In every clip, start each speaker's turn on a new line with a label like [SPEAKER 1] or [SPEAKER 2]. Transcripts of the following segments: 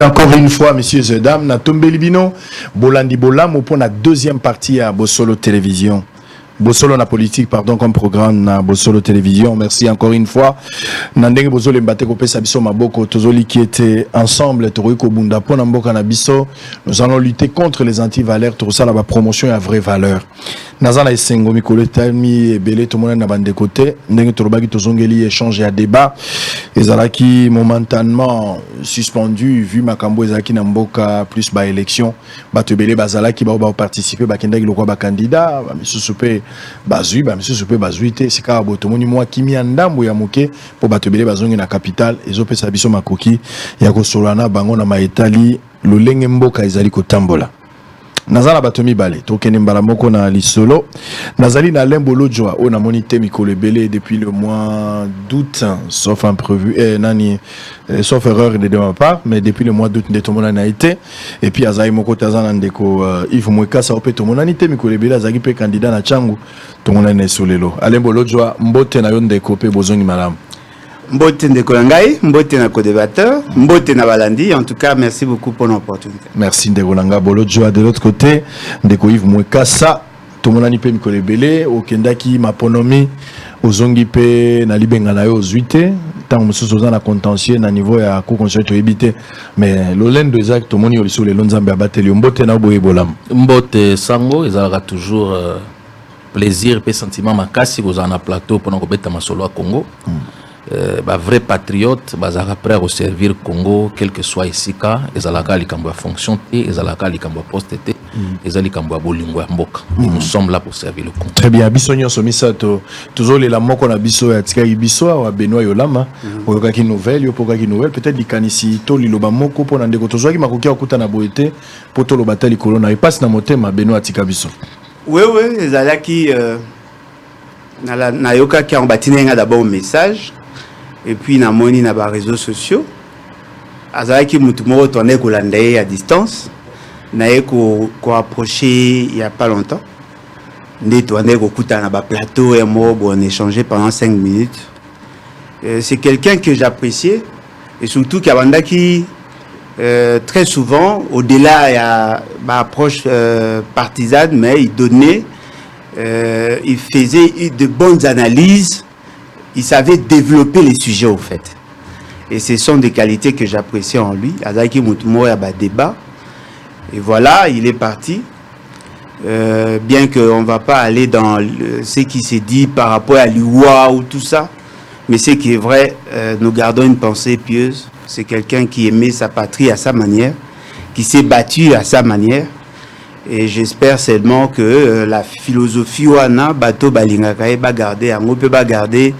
[SPEAKER 1] Encore une fois, messieurs et dames, na tombeli bino, bolandi bolamo pour la deuxième partie à Bossolo Télévision. Bossolo na politique, pardon, comme programme na Bossolo Télévision. Merci encore une fois. Nandenge Bossolo mbate ko pesa biso maboko tozoli qui était ensemble Toriko Bunda pour Namboka na biso. Nous allons lutter contre les anti-valeurs, tout ça la promotion à vraie valeur. Nazana esengo mikolo tami ebele to mona na bande côté ndenge torobaki tozongeli échange à débat ezalaki momentanément suspendu vu makambo ezalaki na mboka plus ba élection bato ebele bazalaki ba participer bakendaki lokwa ba candidat ba misusu pe bazui ba misusu pe bazui te sika boto moni mwa kimi ndambo ya moke po bato ebele bazongi na capitale ezopesa biso makoki ya kosolana bango na maetali lolenge mboka ezali kotambola. Nazala batomi balé, tokene mbala moko na lisolo. Nazali na Lembolo Joa, on a monité Mikolo Belé depuis le mois d'août, sauf imprévu, sauf erreur de ma part, mais depuis le mois d'août, de tout le monde a été. Et puis Azaï Moko Tazan Andeko, Yves Mweka, ça opé tout le monde a été, Mikolo Belé, Azagi pe candidat na Tchangu, tout le monde a été sur le lot. Lembolo Joa, Mbote na yon deko pe bozongi malam.
[SPEAKER 2] Mbote ndeko ngai, mbote na co-débatteur, mbote na balandi. En tout cas, merci beaucoup pour l'opportunité.
[SPEAKER 1] Merci ndeko nanga bolo joa de l'autre côté, ndeko Yves Mwekasa, tout le monde a nipe Mikolo Belé, au Kendaki maponomi, ozongi pe na libenga na yo zuite, tant mususu za na contentieux na niveau ya ko conseil to ebité, mais l'olendo exact tout le monde yoliso le lonzambe abateli mbote na boye bolam.
[SPEAKER 3] Mbote sango ezalaka toujours plaisir et sentiment makasi kozana na plateau pendant ko beta masolo à Congo. Vrai patriote, bazara prêt à servir Congo, quel que soit ici, ezalaka likambo ya fonction et ezalaka likambo ya poste et ezali likambo ya bolingo ya mboka. Nous sommes là pour servir le Congo.
[SPEAKER 1] Très bien, biso nyonso misato tozole la moko na biso ya tikaki biso wa Benoît Yolama, oyokaki nouvelle, yopokaki nouvelle, peut-être likanisi to liloba moko pona ndeko tozwaki makoki okuta na boete po to lobata likolo na passe na motema Benoît tika biso.
[SPEAKER 2] Oui, ezalaki na yoka ki en batinenga d'abord un message. Et puis na moni na ba réseaux sociaux azalaki mutu moko tourner ko landaye à distance na ko approcher il y a pas longtemps ndé tourner ko kuta na ba plateau et mo on échanger pendant 5 minutes. C'est quelqu'un que j'appréciais et surtout qui abandaki très souvent au-delà il y a ba approche partisane mais il donnait il faisait de bonnes analyses. Il savait développer les sujets au fait. Et ce sont des qualités que j'apprécie en lui. Azaki Moutumo a débat. Et voilà, il est parti. Bien qu'on ne va pas aller dans ce qui s'est dit par rapport à l'Iwa ou tout ça. Mais ce qui est vrai, nous gardons une pensée pieuse. C'est quelqu'un qui aimait sa patrie à sa manière, qui s'est battu à sa manière. Et j'espère seulement que la philosophie wana bato balingaka ba garder ango pe ba garder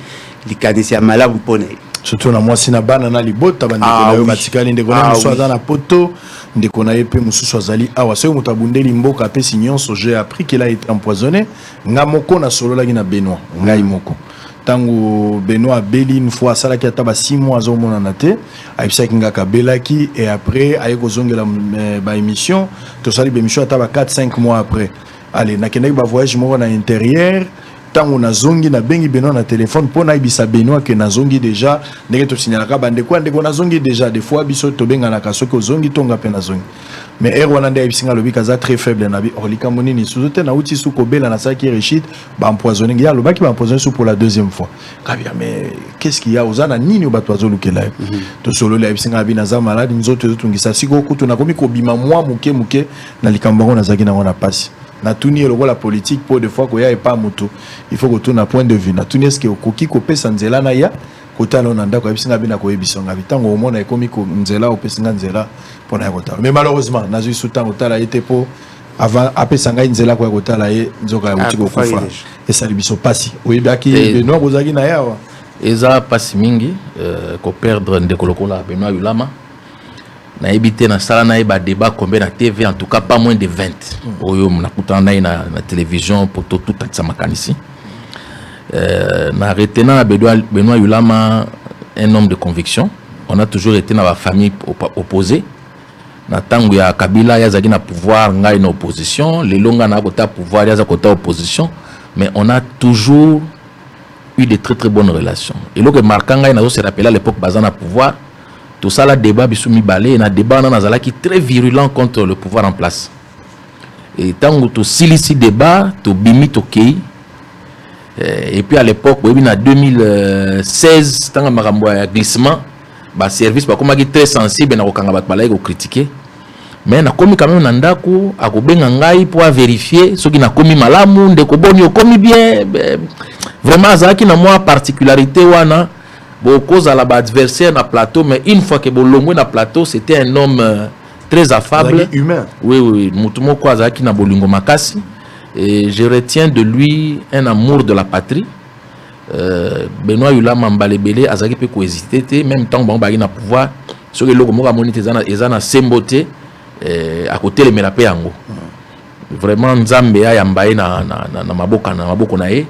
[SPEAKER 2] likanisi ya malamu pone.
[SPEAKER 1] Surtout na mwasi na bana na libota bande ko na yo batikali ndeko na musu azana poto ndeko na yepe musu azali awa so mutu abundeli mboka pe signonso j'ai appris qu'il a été empoisonné nga moko na solo la na Benoît ngai moko. Tango Benoît Beli une fois ça là qui a taba 6 mois au mona naté aipsa kingaka belaki et après ayeko zongela ba émission to sali ba émission taba 4-5 mois après allez na kendaki ba voyage moko na intérieur tango na zongi na bengi Benoît na téléphone pour na ibisa Benoît que na zongi déjà ndenge to signalaka bande kwa ndeko na zongi déjà des fois biso to benga na kasoki zongi tonga pe na zongi mais erwana nde ibisinga lobi kaza très faible na bi orlika monini suzote na uti suko bela na saki rechit ba empoisonné ya lobaki ba empoisonné sous pour la deuxième fois kabia mais qu'est-ce qu'il y a ozana nini obatwazo lukela to solo la ibisinga bi na za malade nzoto tungisa siko kutu na komi ko bima mwa muke na likambango na zaki na wana pasi na tuni eloko la politique pour des fois ko ya pas moto il faut que tu na point de vue na tuni est-ce que okoki ko pesa nzela na ya kotala na ndako ebisinga bina ko ebisonga bitango omona ekomi ko nzela opesinga nzela pona kotala mais malheureusement nazu sutango tala été po avant apesanga nzela ko kotala ye nzoka ya utiko kufa et ça libiso pasi oyebaki Benoît bozaki na yawa
[SPEAKER 3] eza pasi mingi ko perdre ndeko lokola Benoît Yolama na ebité na sala na ba débat combien na TV en tout cas pas moins de 20 oyo na kutana na télévision pour tout ça makanisi na retenant Benoît Yolama un homme de conviction. On a toujours été dans la famille opposée. Na tangu ya Kabila ya zaki na pouvoir ngai na opposition, les longa na kota pouvoir ya za kota opposition, mais on a toujours eu de très très bonnes relations. Et lo que marquant ngai na se rappelle à l'époque bazana pouvoir tout ça là débat bisumi balé na débat na nazala qui très virulent contre le pouvoir en place et tant que to silisi débat to bimi to kei et puis à l'époque oui na 2016 tant makambo ya glissement ba service ba komaki très sensible na kokanga bat balai ko critiquer mais na komi quand même na ndako akobenga ngai pour vérifier ce qui na komi malamu ndeko boni okomi bien vraiment azaki na moi particularité wana cause à la adversaire na plateau mais une fois que bolongo na plateau c'était un homme très affable
[SPEAKER 1] humain
[SPEAKER 3] oui mutumo ko azaki na bolingo makasi et je retiens de lui un amour de la patrie Benoît Yulama Mbalebele azaki pe ko hésiter même temps bon bagi na pouvoir ce que loko moka monite ezana semboté à côté les melape yango vraiment nzambe ya yambaye na maboko na ye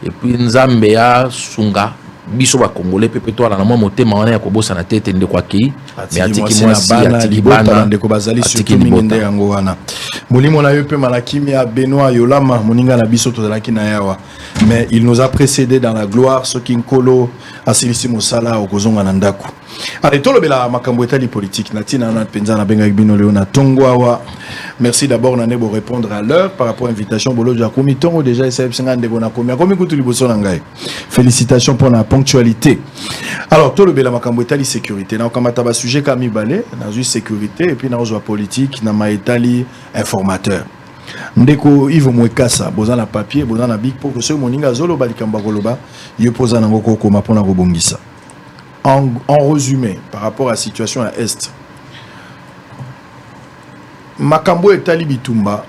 [SPEAKER 3] et puis nzambe ya sunga biso ba congolais pepe to na mwa motema wana ya kobosa na tete ndeko akei mais atiki mwasi atiki bana
[SPEAKER 1] ndeko bazali surtout mingende yango wana molimo na yo pe malakimi ya Benoît Yolama moninga na biso to zalaki na yawa mais il nous a précédé dans la gloire ce qui nkolo asilisi mosala okozonga na ndako allez tolobela makambo etali politique natina na penza na benga bino leo na tongwawa merci d'abord na nebo répondre à l'heure par rapport à invitation bolo ja komitongo déjà essaye singa ndeko na komi kutu liboso na ngai félicitations pour la ponctualité alors tolobela makambo etali sécurité na kamata ba sujet kami balé na ju sécurité et puis na ozo politique na maetali informateur ndeko Yves Mwekasa boza na papier boza na big pour que ce moninga zolo balikamba koloba yo poza na ngoko koma pona kobongisa. En résumé, par rapport à la situation à l'Est, Makambo et Talibitumba,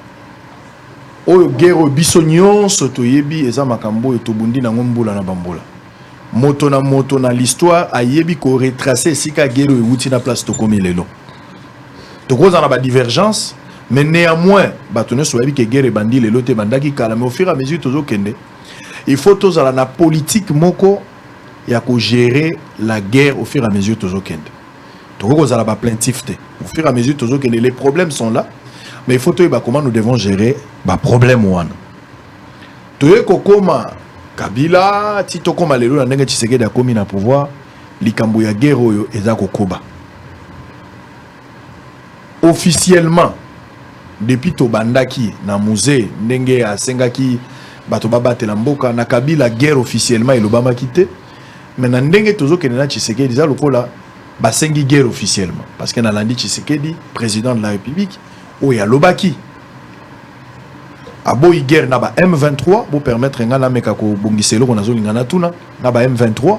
[SPEAKER 1] Oyo Gero Bissonyon, Sotoyebi, Eza Makambo et Tobundi na Ngombola na Bambola. Moto na l'histoire, a Yebi ko retracé Sika Gero et Wouti na place Tokomi Lelo. Toko en a ba divergence, mais néanmoins, Batone Soyebi ke Gero et Bandi Lelo te Bandaki Kala, mais au fur et à mesure, Tozo Kende, il faut tous à la politique moko. Il y a qu'à gérer la guerre au fur et à mesure toujours kende. Donc vous avez la plaintivité. Au fur et à mesure toujours kende, les problèmes sont là, mais il faut voir comment nous devons gérer les problèmes ouana. Toye kokoma Kabila, tito koma lelo na ndenge Tshisekedi akomi na pouvoir, likambo ya guerre oyo eza kokoba. Officiellement depuis to bandaki na musée ndenge asengaki bato babatela mboka na Kabila guerre officiellement elobama kité. Mais ndenge tozo kenena Tshisekedi za lokola basengi guerre officiellement parce que na landi Tshisekedi président de la République oya lobaki aboyi guerre na ba M23 pour permettre ngana meka ko bongiselo ko nazo lingana tuna na ba M23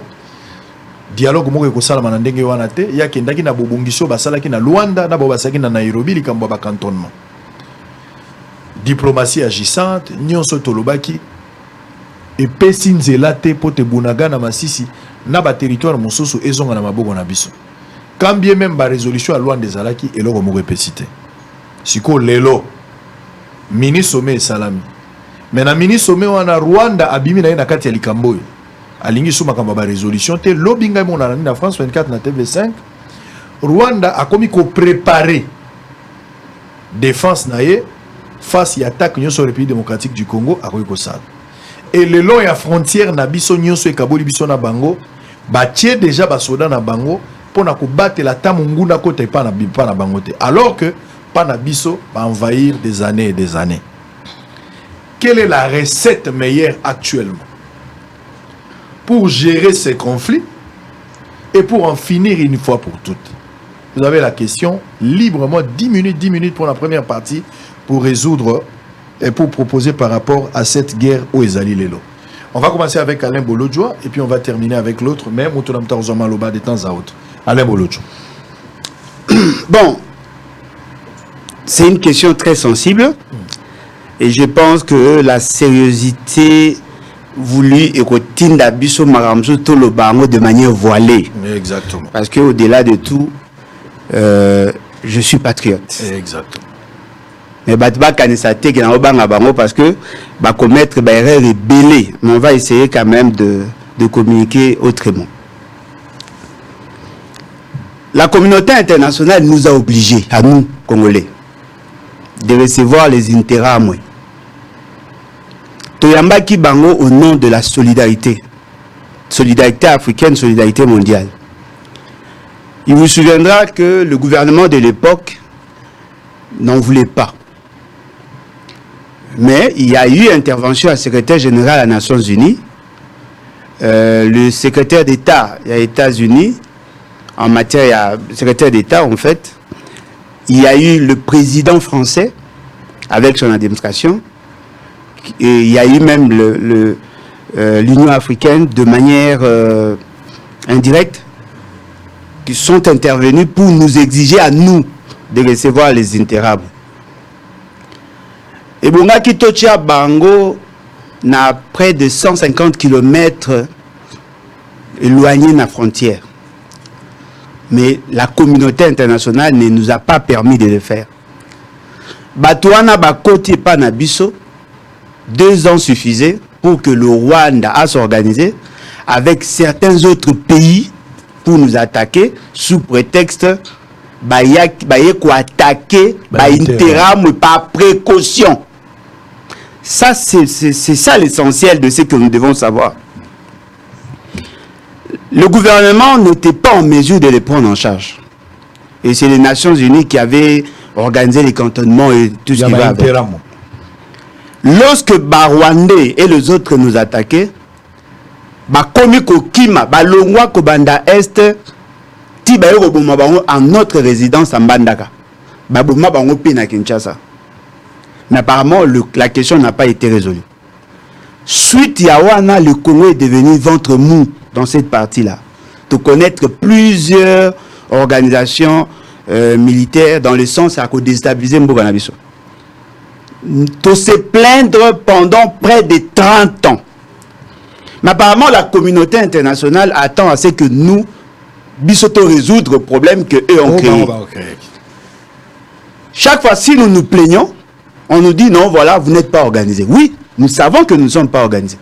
[SPEAKER 1] dialogue moko ko sala na ndenge wana te ya kendaki na bobongiso basalaki na Luanda na basaki na Nairobi likambo ba cantonnement diplomatie agissante nyonso tolobaki et pesi nzela te pote bunaga na masisi na ba territoire mosusu ezonga na maboko na biso quand bien même ba résolution à Luanda des alaki eloko moko epesite siko lelo mini sommet salami mais na mini sommet wana Rwanda abimi na na kati ya likambo alingi suma kamba ba résolution te lobinga mona na France 24 na TV5 Rwanda a komi ko préparer défense na ye face à attaque nyonso République démocratique du Congo a ko sala. Et le long ya frontière na biso nyonso ekaboli biso na bango batie déjà basoda na bango pona ko battre la tamunguna kote pa na bango te alors que pa na biso ba envahir des années et des années. Quelle est la recette meilleure actuellement pour gérer ces conflits et pour en finir une fois pour toutes? Vous avez la question librement 10 minutes pour la première partie pour résoudre et pour proposer par rapport à cette guerre au Ezali Lelo. On va commencer avec Alain Bolodjoa et puis on va terminer avec l'autre, mais Moutonamta Ozoma Loba de temps à autre. Alain Bolodjoa.
[SPEAKER 2] Bon, c'est une question très sensible et je pense que la sérieuxité voulue et que Biso Maramzo Tolobango de manière voilée.
[SPEAKER 1] Exactement.
[SPEAKER 2] Parce qu'au-delà de tout, je suis patriote.
[SPEAKER 1] Exactement.
[SPEAKER 2] Mais parce que commettre des erreurs rebelles, mais on va essayer quand même de communiquer autrement. La communauté internationale nous a obligés, à nous, Congolais, de recevoir les intérêts à moi. Toyamba Kibango au nom de la solidarité. Solidarité africaine, solidarité mondiale. Il vous souviendra que le gouvernement de l'époque n'en voulait pas. Mais il y a eu intervention à secrétaire général des Nations Unies. Le secrétaire d'État des États-Unis, en matière secrétaire d'État en fait, il y a eu le président français avec son administration, et il y a eu même l'Union africaine de manière indirecte qui sont intervenus pour nous exiger à nous de recevoir les intérables. Et Bonga Kitocha Bango n'a près de 150 km éloigné de la frontière. Mais la communauté internationale ne nous a pas permis de le faire. Batouana Bakoti Panabiso, 2 ans suffisaient pour que le Rwanda a s'organisé avec certains autres pays pour nous attaquer sous prétexte qu'on attaquer Interam par précaution. Ça, c'est ça l'essentiel de ce que nous devons savoir. Le gouvernement n'était pas en mesure de les prendre en charge. Et c'est les Nations Unies qui avaient organisé les cantonnements et tout ce qui va avec. Lorsque Barwandais et les autres nous attaquaient, Bakomi Kokima, Balongwa Kobanda Est, Tibayo Bomabango en notre résidence en Bandaka. Baboma Bango Pina Kinshasa. Mais apparemment, la question n'a pas été résolue. Suite Yawana, le Congo est devenu ventre mou dans cette partie-là. De connaître plusieurs organisations militaires dans le sens à déstabiliser Mboganabiso. De se plaindre pendant près de 30 ans. Mais apparemment, la communauté internationale attend à ce que nous bissoto résoudre le problème qu'eux ont créé. Chaque fois, si nous nous plaignons, on nous dit non, voilà, vous n'êtes pas organisé. Oui, nous savons que nous ne sommes pas organisés.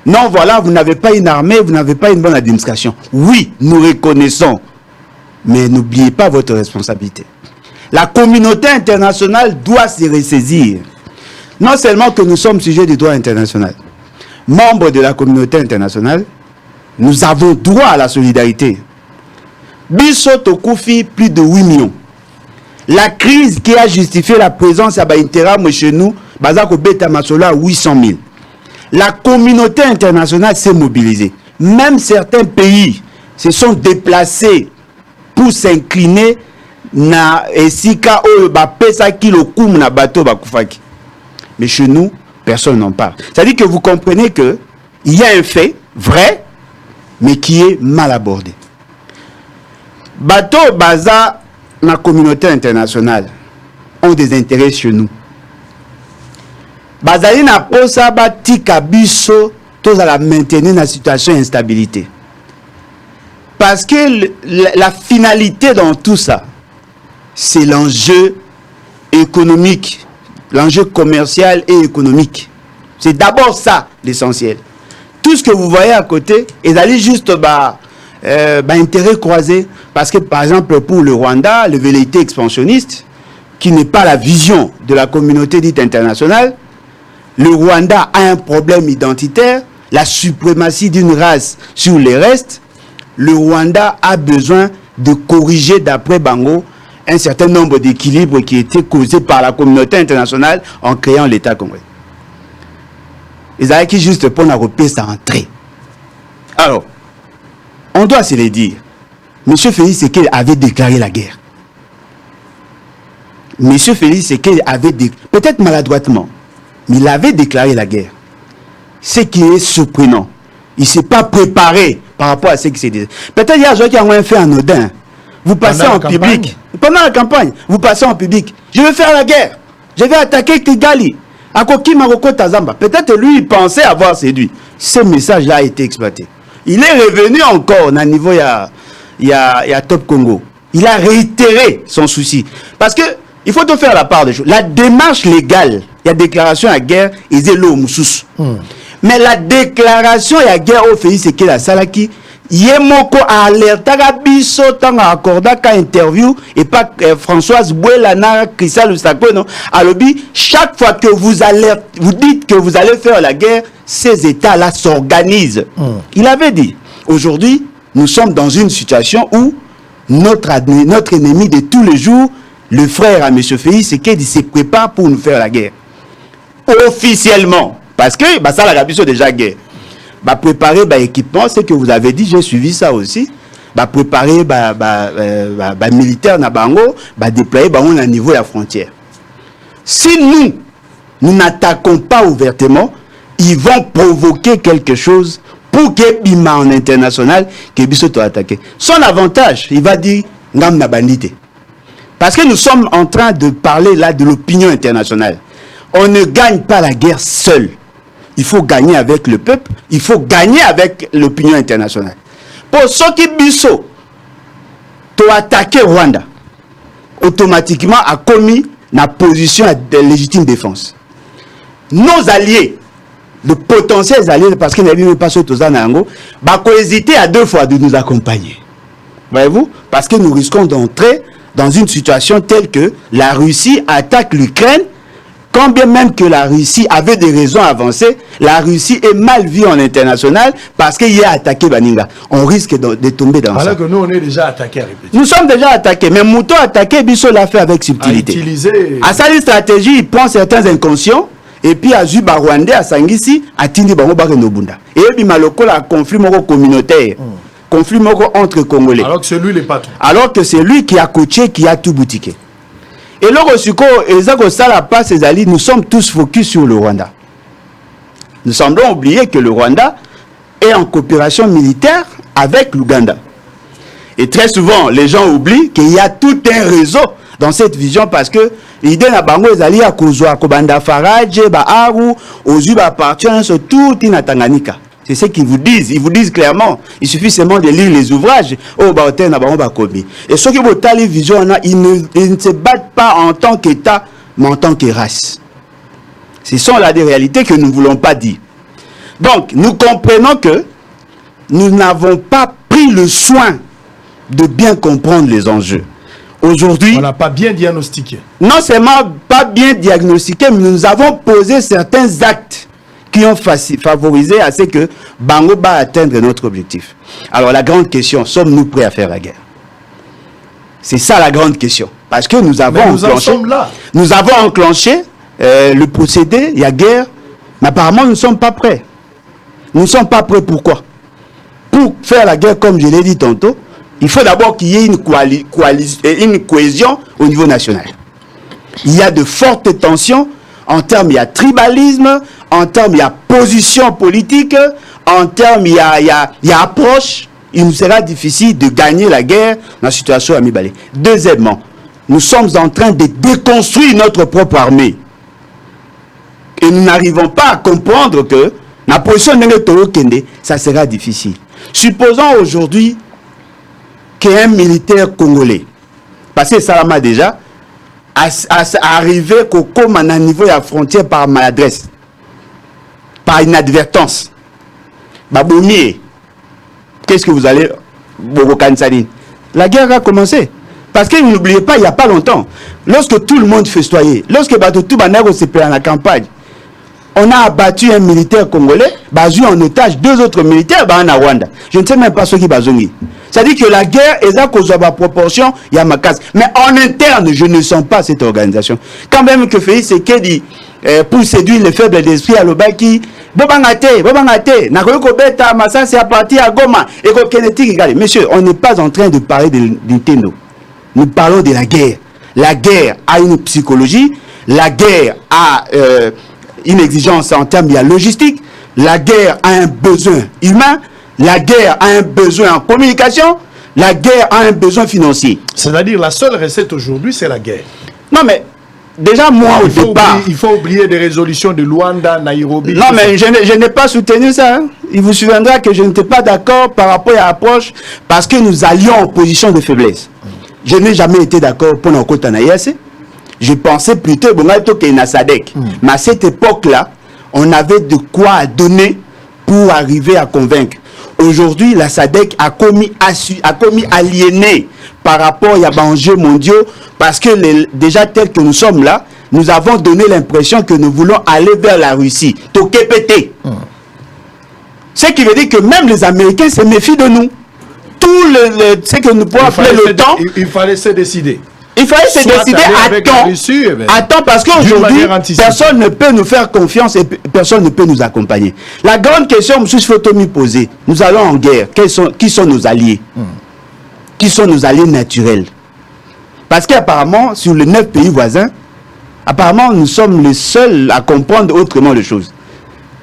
[SPEAKER 2] Non, voilà, vous n'avez pas une armée, vous n'avez pas une bonne administration. Oui, nous reconnaissons. Mais n'oubliez pas votre responsabilité. La communauté internationale doit se ressaisir. Non seulement que nous sommes sujets du droit international, membres de la communauté internationale, nous avons droit à la solidarité. Biso Tokoufi, plus de 8 millions. La crise qui a justifié la présence à Interam chez nous, Bazako Beta Masola, 800 000. La communauté internationale s'est mobilisée. Même certains pays se sont déplacés pour s'incliner na esika o ba pesa kilo kum na bateau bakufaki. Mais chez nous, personne n'en parle. C'est-à-dire que vous comprenez que il y a un fait vrai, mais qui est mal abordé. Bateau baza la communauté internationale ont des intérêts chez nous. Bazali na posa ba tika biso tous à la maintenir dans la situation d'instabilité. Parce que la finalité dans tout ça, c'est l'enjeu économique, l'enjeu commercial et économique. C'est d'abord ça l'essentiel. Tout ce que vous voyez à côté, ils allaient juste intérêt croisé. Parce que par exemple pour le Rwanda, le velléité expansionniste, qui n'est pas la vision de la communauté dite internationale, le Rwanda a un problème identitaire, la suprématie d'une race sur les restes. Le Rwanda a besoin de corriger d'après Bango un certain nombre d'équilibres qui étaient causés par la communauté internationale en créant l'État congolais. Ils avaient qui juste pour la repère sa entrée. Alors, on doit se le dire. M. Félix Tshisekedi avait déclaré la guerre. M. Félix Tshisekedi avait peut-être maladroitement, mais il avait déclaré la guerre. Ce qui est surprenant. Il ne s'est pas préparé par rapport à ce qui s'est dit. Peut-être il y a des gens qui ont un fait anodin. Vous passez en public. Pendant la campagne, vous passez en public. Je vais faire la guerre. Je vais attaquer Kigali. Akoki Maroko Tazamba. Peut-être lui, il pensait avoir séduit. Ce message-là a été exploité. Il est revenu encore au niveau il y a Top Congo. Il a réitéré son souci. Parce que il faut tout faire la part des choses. La démarche légale, il y a déclaration à guerre, ils est l'eau moussous. Mais la déclaration à guerre au pays, c'est que la Salaki, Yemoko a alerté biso tant accorda ka interview et pas Françoise Bouelana, Christian Lusako, non. Alobi, chaque fois que vous dites que vous allez faire la guerre, ces États-là s'organisent. Il avait dit, aujourd'hui, nous sommes dans une situation où notre ennemi de tous les jours, le frère à M. Félix Tshisekedi se prépare pour nous faire la guerre. Officiellement. Parce que ça, la Russie déjà guerre. Préparer l'équipement, c'est que vous avez dit, j'ai suivi ça aussi. Préparer militaire na bango, déployer bango au niveau de la frontière. Si nous n'attaquons pas ouvertement, ils vont provoquer quelque chose pour que Bima en international, que Bissot attaqué. Son avantage, il va dire, ngam na bandité. Parce que nous sommes en train de parler là de l'opinion internationale. On ne gagne pas la guerre seul. Il faut gagner avec le peuple, il faut gagner avec l'opinion internationale. Pour ceux qui Bissot, tu attaquer Rwanda, automatiquement a commis la position de légitime défense. Nos alliés, de potentiels alliés, parce qu'ils n'avaient pas sauté aux Anango, hésiter à 2 fois de nous accompagner. Voyez-vous? Parce que nous risquons d'entrer dans une situation telle que la Russie attaque l'Ukraine. Quand bien même que la Russie avait des raisons avancées, la Russie est mal vue en international parce qu'il y a attaqué Baninga. On risque de tomber dans ça.
[SPEAKER 1] Alors que nous, on est déjà attaqués à répéter.
[SPEAKER 2] Nous sommes déjà attaqués, mais Mouton attaqué, Bissot l'a fait avec subtilité. À sa stratégie, il prend certains inconscients, et puis à Zuba Rwandais, à Sangisi, à Tindi Bango Barenobunda. Et puis Maloko, un conflit communautaire, conflit entre Congolais.
[SPEAKER 1] Alors que c'est lui le patron.
[SPEAKER 2] Alors que c'est lui qui a coaché, qui a tout boutiqué. Et là, nous sommes tous focus sur le Rwanda. Nous semblons oublier que le Rwanda est en coopération militaire avec l'Ouganda. Et très souvent, les gens oublient qu'il y a tout un réseau dans cette vision parce que l'idée n'a pas été à Kozwa, Kobanda Farage, Aru, Ozuba appartient sur tout Tanganyika. C'est ce qu'ils vous disent. Ils vous disent clairement. Il suffit seulement de lire les ouvrages. Et ceux qui ont les visions, ils ne se battent pas en tant qu'État, mais en tant que race. Ce sont là des réalités que nous ne voulons pas dire. Donc, nous comprenons que nous n'avons pas pris le soin de bien comprendre les enjeux. Aujourd'hui,
[SPEAKER 1] on n'a pas bien diagnostiqué.
[SPEAKER 2] Non seulement pas bien diagnostiqué, mais nous avons posé certains actes qui ont favorisé à ce que Bango va atteindre notre objectif. Alors la grande question, sommes-nous prêts à faire la guerre? C'est ça la grande question. Parce que nous avons enclenché le procédé, il y a guerre, mais apparemment nous ne sommes pas prêts. Nous ne sommes pas prêts, pourquoi? Pour faire la guerre, comme je l'ai dit tantôt, il faut d'abord qu'il y ait une cohésion au niveau national. Il y a de fortes tensions. En termes, il y a tribalisme, en termes, il y a position politique, en termes, il y a approche. Il nous sera difficile de gagner la guerre dans la situation à Mibale. Deuxièmement, nous sommes en train de déconstruire notre propre armée. Et nous n'arrivons pas à comprendre que la position de Toro Kende, ça sera difficile. Supposons aujourd'hui qu'un militaire congolais, parce que Salama déjà, arriver comme à un niveau de la frontière par maladresse, par inadvertance. Baboumier, qu'est-ce que vous allez la guerre a commencé. Parce que n'oubliez pas, il n'y a pas longtemps, lorsque tout le monde festoyait, lorsque tout Banero s'est pris à la campagne, on a abattu un militaire congolais, basu en otage 2 autres militaires en Rwanda. Je ne sais même pas ceux qui bazongi. C'est-à-dire que la guerre est à cause de la proportion, il y a ma casse. Mais en interne, je ne sens pas cette organisation. Quand même que Félix Tshisekedi, pour séduire les faibles d'esprit à l'Obaki, Bobangate, Nakoyoko Beta, Massa, c'est à partir à Goma, et Kenetik, messieurs, on n'est pas en train de parler de Nintendo. Nous parlons de la guerre. La guerre a une psychologie, la guerre a une exigence en termes de logistique, la guerre a un besoin humain, la guerre a un besoin en communication, la guerre a un besoin financier.
[SPEAKER 1] C'est-à-dire la seule recette aujourd'hui, c'est la guerre.
[SPEAKER 2] Non mais, déjà moi au départ...
[SPEAKER 1] Il faut oublier des résolutions de Luanda, Nairobi...
[SPEAKER 2] Non mais je n'ai pas soutenu ça. Hein. Il vous souviendra que je n'étais pas d'accord par rapport à l'approche parce que nous allions en position de faiblesse. Je n'ai jamais été d'accord pour nos côtes en AIS. Je pensais plutôt que na SADC. Mais à cette époque-là, on avait de quoi donner pour arriver à convaincre. Aujourd'hui, la SADC a commis aliéné par rapport à enjeux mondiaux parce que déjà tel que nous sommes là, nous avons donné l'impression que nous voulons aller vers la Russie. Ce qui veut dire que même les Américains se méfient de nous. ce que nous pouvons appeler le temps.
[SPEAKER 1] Il fallait se décider.
[SPEAKER 2] Il fallait se décider à temps parce qu'aujourd'hui, personne ne peut nous faire confiance et personne ne peut nous accompagner. La grande question, M. Fotomi posée, nous allons en guerre. Qui sont nos alliés? Qui sont nos alliés naturels? Parce qu'apparemment, sur les 9 pays voisins, apparemment, nous sommes les seuls à comprendre autrement les choses.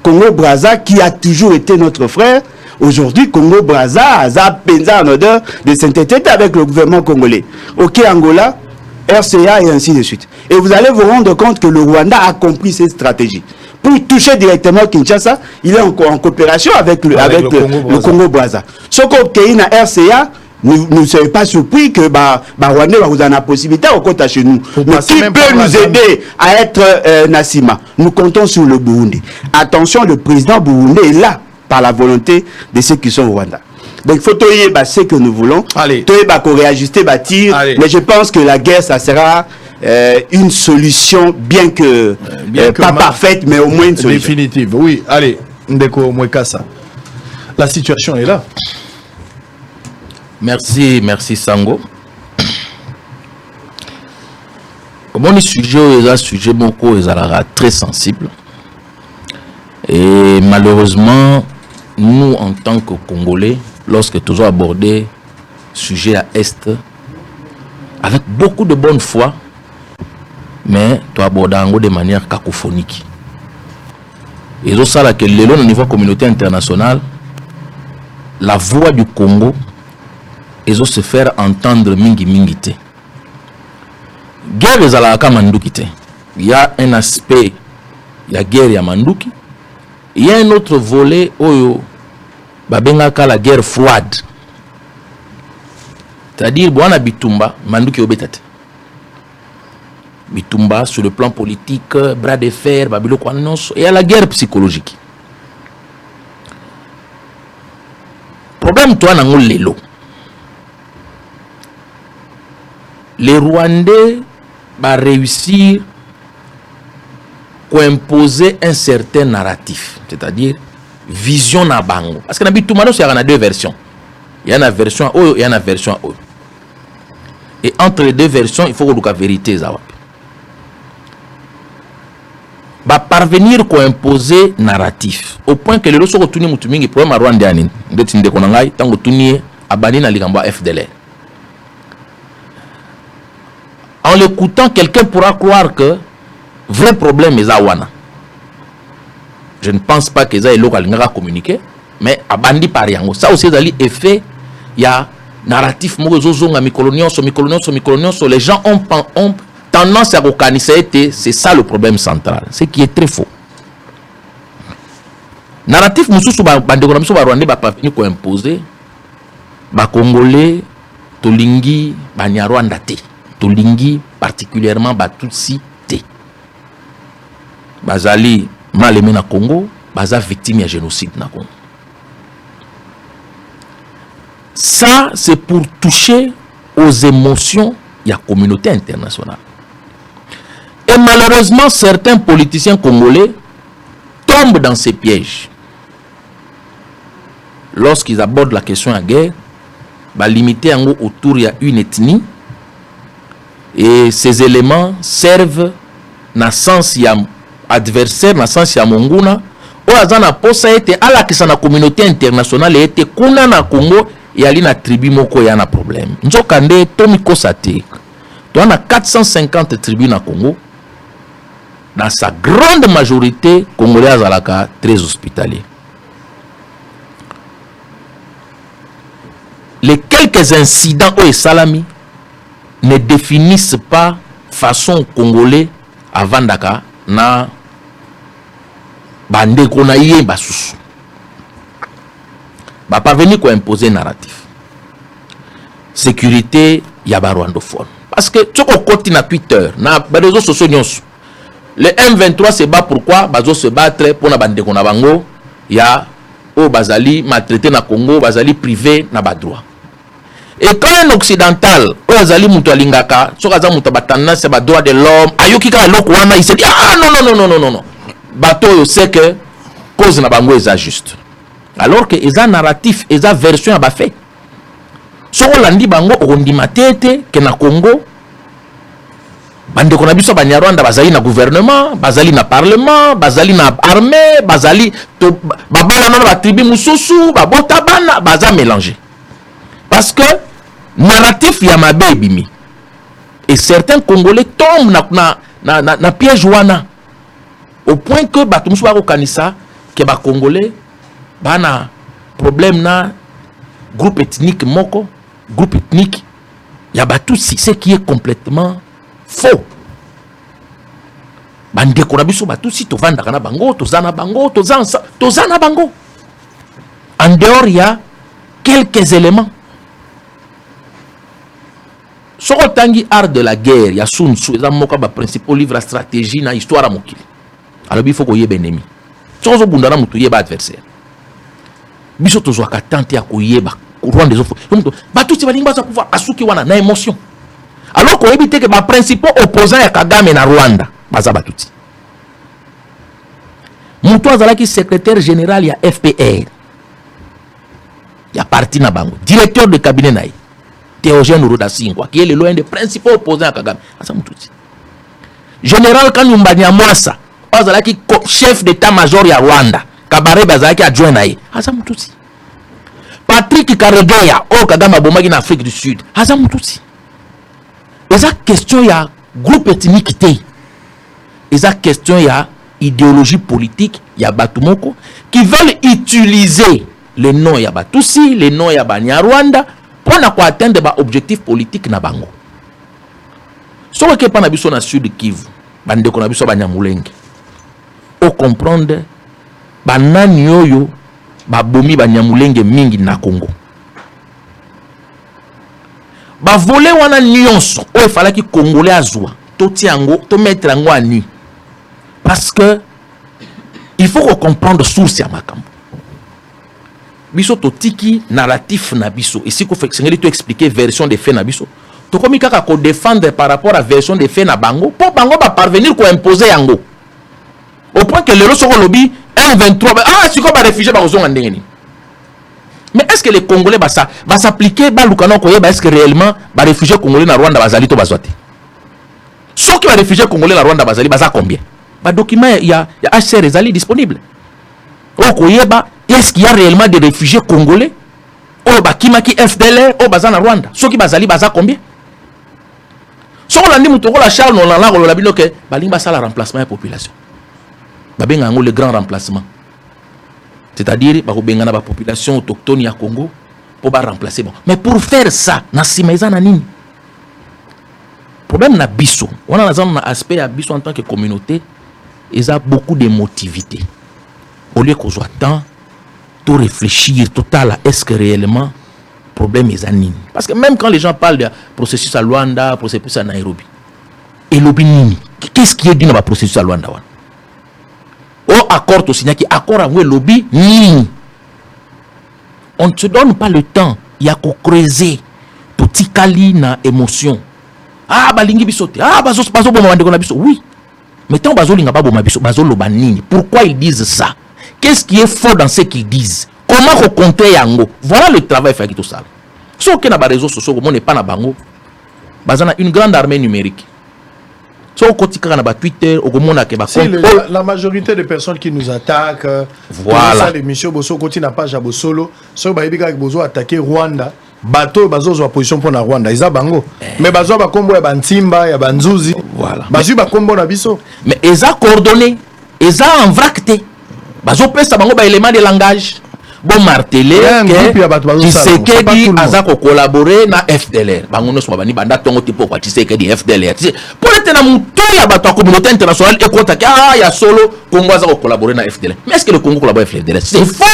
[SPEAKER 2] Congo-Brazza, qui a toujours été notre frère, aujourd'hui, Congo-Brazza a en odeur de sainteté avec le gouvernement congolais. Ok, Angola, RCA et ainsi de suite. Et vous allez vous rendre compte que le Rwanda a compris cette stratégie. Pour toucher directement Kinshasa, il est en coopération avec le Congo-Brazza. Ce qu'on a RCA, ne soyez pas surpris que Rwanda vous en a possibilité au côté chez nous. Mais qui peut nous aider à être Nassima? Nous comptons sur le Burundi. Attention, le président burundais est là par la volonté de ceux qui sont au Rwanda. Donc il faut ce que nous voulons. Allez. Réajuster, tir. Mais je pense que la guerre, ça sera une solution, bien que pas parfaite, mais au moins une solution.
[SPEAKER 1] Définitive, oui. Allez, Ndeko Mwekasa. La situation est là.
[SPEAKER 3] Merci Sango. Comme on est sujet beaucoup très sensible. Et malheureusement, nous en tant que Congolais, lorsque toujours abordé sujet à Est, avec beaucoup de bonne foi, mais tu abordes de manière cacophonique. Et c'est ça que au niveau communauté internationale, la voix du Congo et se faire entendre mingi te. Guerre les alaka manduki te. Il y a un aspect, il y a guerre ya manduki. Il y a un autre volet oyo babengaka la guerre froide. C'est-à-dire bwana bitumba manduki obetate. Bitumba sur le plan politique, bras de fer, babilo kwa nyonso, et il y a la guerre psychologique. Problème toi nango lelo. Les Rwandais vont réussir à imposer un certain narratif, c'est-à-dire vision na bango. Parce que il y a deux versions. Il y a une version O, il y a une version O. Et entre les deux versions, il faut que la vérité soit. Va parvenir à imposer narratif au point que les gens sont tenus mutumingi problème Rwanda nini. Ndeti ndekonangai tango tuni abani na ligambo FDLR. En l'écoutant, quelqu'un pourra croire que vrai problème est Zawana. Je ne pense pas que ça est local n'a communiqué, mais à bandi par yango. Ça aussi c'est effet. Il y a narratif mozozonga mikolonion sur les gens ont tendance à reconnaître c'est ça le problème central, ce qui est très faux. Narratif mususu bandi ko mususu ba Rwanda ba parvenir ko imposer ba Congolais tolingi ba Nyarwanda te. Tolingi particulièrement Batutsi T. Bazali mal aimé na Congo, baza victime de génocide na Congo. Ça c'est pour toucher aux émotions de la communauté internationale. Et malheureusement certains politiciens congolais tombent dans ces pièges. Lorsqu'ils abordent la question de la guerre, ba limiter en gros autour il y a une ethnie. Et ces éléments servent na sens ya adversaire, na sens ya monguna. O azana posa ete ala kisa na communauté internationale ete kuna na Congo et ali na tribu moko ya na problème. Nzokande tomi kosate. To na 450 tribus na Congo. Dans sa grande majorité, Congolais azalaka très hospitalier. Les quelques incidents au salami ne définissent pas façon congolais avant Dakar na bande konaïe basusu. Ba parvenir ko imposer narratif. Sécurité ya ba rwandophone. Parce que tu côté na Twitter, na réseaux sociaux nyonso. Le M23 se bat pourquoi bazo se battre pour na bande kona bango ya o bazali maltraité na Congo, bazali privé na ba droit. Et quand un occidental, Ozali Moutoualingaka, Sokaza Moutabatana, c'est le droit de l'homme, Ayokika Lokwana, il s'est dit ah non. Bateau, c'est que cause na bango est juste. Alors que les narratifs, les versions a fait. soko landi bango okondima tete ke na Congo bande kona biso banyarwanda bazali na gouvernement, bazali na parlement, bazali na armée, bazali to babana na ba tribu mususu, babota bana baza mélanger. Parce que narratif ya mabe bimi. Et certains Congolais tombent na piège wana au point que bato musu ba ko kanisa ke ba Congolais bana problème na groupe ethnique moko, groupe ethnique ya batou si ce qui est complètement faux. Bande ko na biso batou si to vanda kana bango, to zana bango, to zana bango. En dehors il y a quelques éléments. Soko tangi art de la guerre, il y a Sun Tzu, ça moka ba principal livre stratégie na histoire mokili. Alors il faut ko yeba ennemi. Soko bundana mutu yeba adversaire. Biso to zwa ka tante ya ko yeba Rwanda des autres. Batou ti balinga za pouvoir asuki wana na émotion. Alors qu'on évite que les principaux opposants à Kagame na Rwanda, baza batuti. Moutou azalaki secrétaire général ya FPR. Ya parti na bango, directeur de cabinet naï. Théogène Rudasingwa, qui est le loin des principaux opposants à Kagame. Asa Moutouti. Général Kanyumba Nyamwasa, azalaki chef d'état-major ya Rwanda. Kabare bazalaki adjoint naï. Asa Moutouti. Patrick Karegeya, au Kagame abomaki na Afrique du Sud. Asa Moutouti. Et ça question il y a groupe ethnique et ça question il y a idéologie politique il y a batumoko qui veulent utiliser les noms il y a batusi les noms il y a banyarwanda pour atteindre des objectifs politiques na bango. So que pas na biso na sud Kivu bande ko na biso banyamulenge o comprendre banani yoyo babomi banyamulenge mingi na Congo. Ba voler wana nyonso o fallait que Congolais azwa to tiango to mettre yango à nu parce que il faut qu'on comprendre source ya makambo biso to tiki narratif na biso et si ko fait ngeli to expliquer version des faits na biso to komi kaka ko défendre par rapport à version des faits na bango pour bango ba parvenir ko imposer yango au point que le soko lobby 123 si ko ba réfugié ba ozonga ndengeni. Mais est-ce que les Congolais va s'appliquer est-ce que réellement les réfugiés congolais na Rwanda bazali to bazwate? Ceux qui va réfugiés congolais na Rwanda bazali baza combien? Ba document il y a HCR ezali disponible. Est-ce qu'il y a réellement des réfugiés congolais? Oh ba kimaki FDLR oh baza na Rwanda. Ceux qui bazali baza combien? So on landi mutoko la Charles non la ko la bino ke balinga sala remplacement de population. Ba benga ngo le grand remplacement. C'est-à-dire que la population autochtone à Congo pour remplacer. Bon. Mais pour faire ça, le problème na biso, on a un aspect à biso en tant que communauté, ils ont beaucoup d'émotivité. Au lieu qu'on soit temps, de réfléchir total, est-ce que réellement le problème est anime. Parce que même quand les gens parlent de processus à Luanda, processus à Nairobi, et l'opinion, qu'est-ce qui est dit dans le processus à Luanda? Au accord au signé qui accord avec le lobby ni on ne se donne pas le temps il y a qu'au creuser tout tikali na émotion balingi bisote bazo bomba ndeko na biso oui mais tant bazo linga ba bomba biso bazo loba nini pourquoi ils disent ça qu'est-ce qui est faux dans ce qu'ils disent comment recompter yango voilà le travail fait qui tout ça so que na ba réseaux sociaux comme on n'est pas na bango bazana une grande armée numérique. Twitter,
[SPEAKER 1] la majorité des personnes qui nous attaquent,
[SPEAKER 3] voilà.
[SPEAKER 1] L'émission Boso continue na page Bosolo, so ba yebika bozo attaquer Rwanda, bateau bazo zo position pour na Rwanda, isa bango. Mais bazo ba kombo ya bantimba ya banzuzi.
[SPEAKER 3] Voilà.
[SPEAKER 1] Bazu ba kombo na biso.
[SPEAKER 3] Mais eza coordonné, eza en vracté. Bazo pesa bango ba élément de langage. Bon martelé que Tshisekedi aza ko collaborer na FDLR bangono so bani banda tongo tipo kwa Tshisekedi FDLR pour être na muto ya bato ya communauté internationale et konta ya solo Congo aza ko collaborer na FDLR. Mais est-ce que le Congo collabore avec FDLR? C'est faux.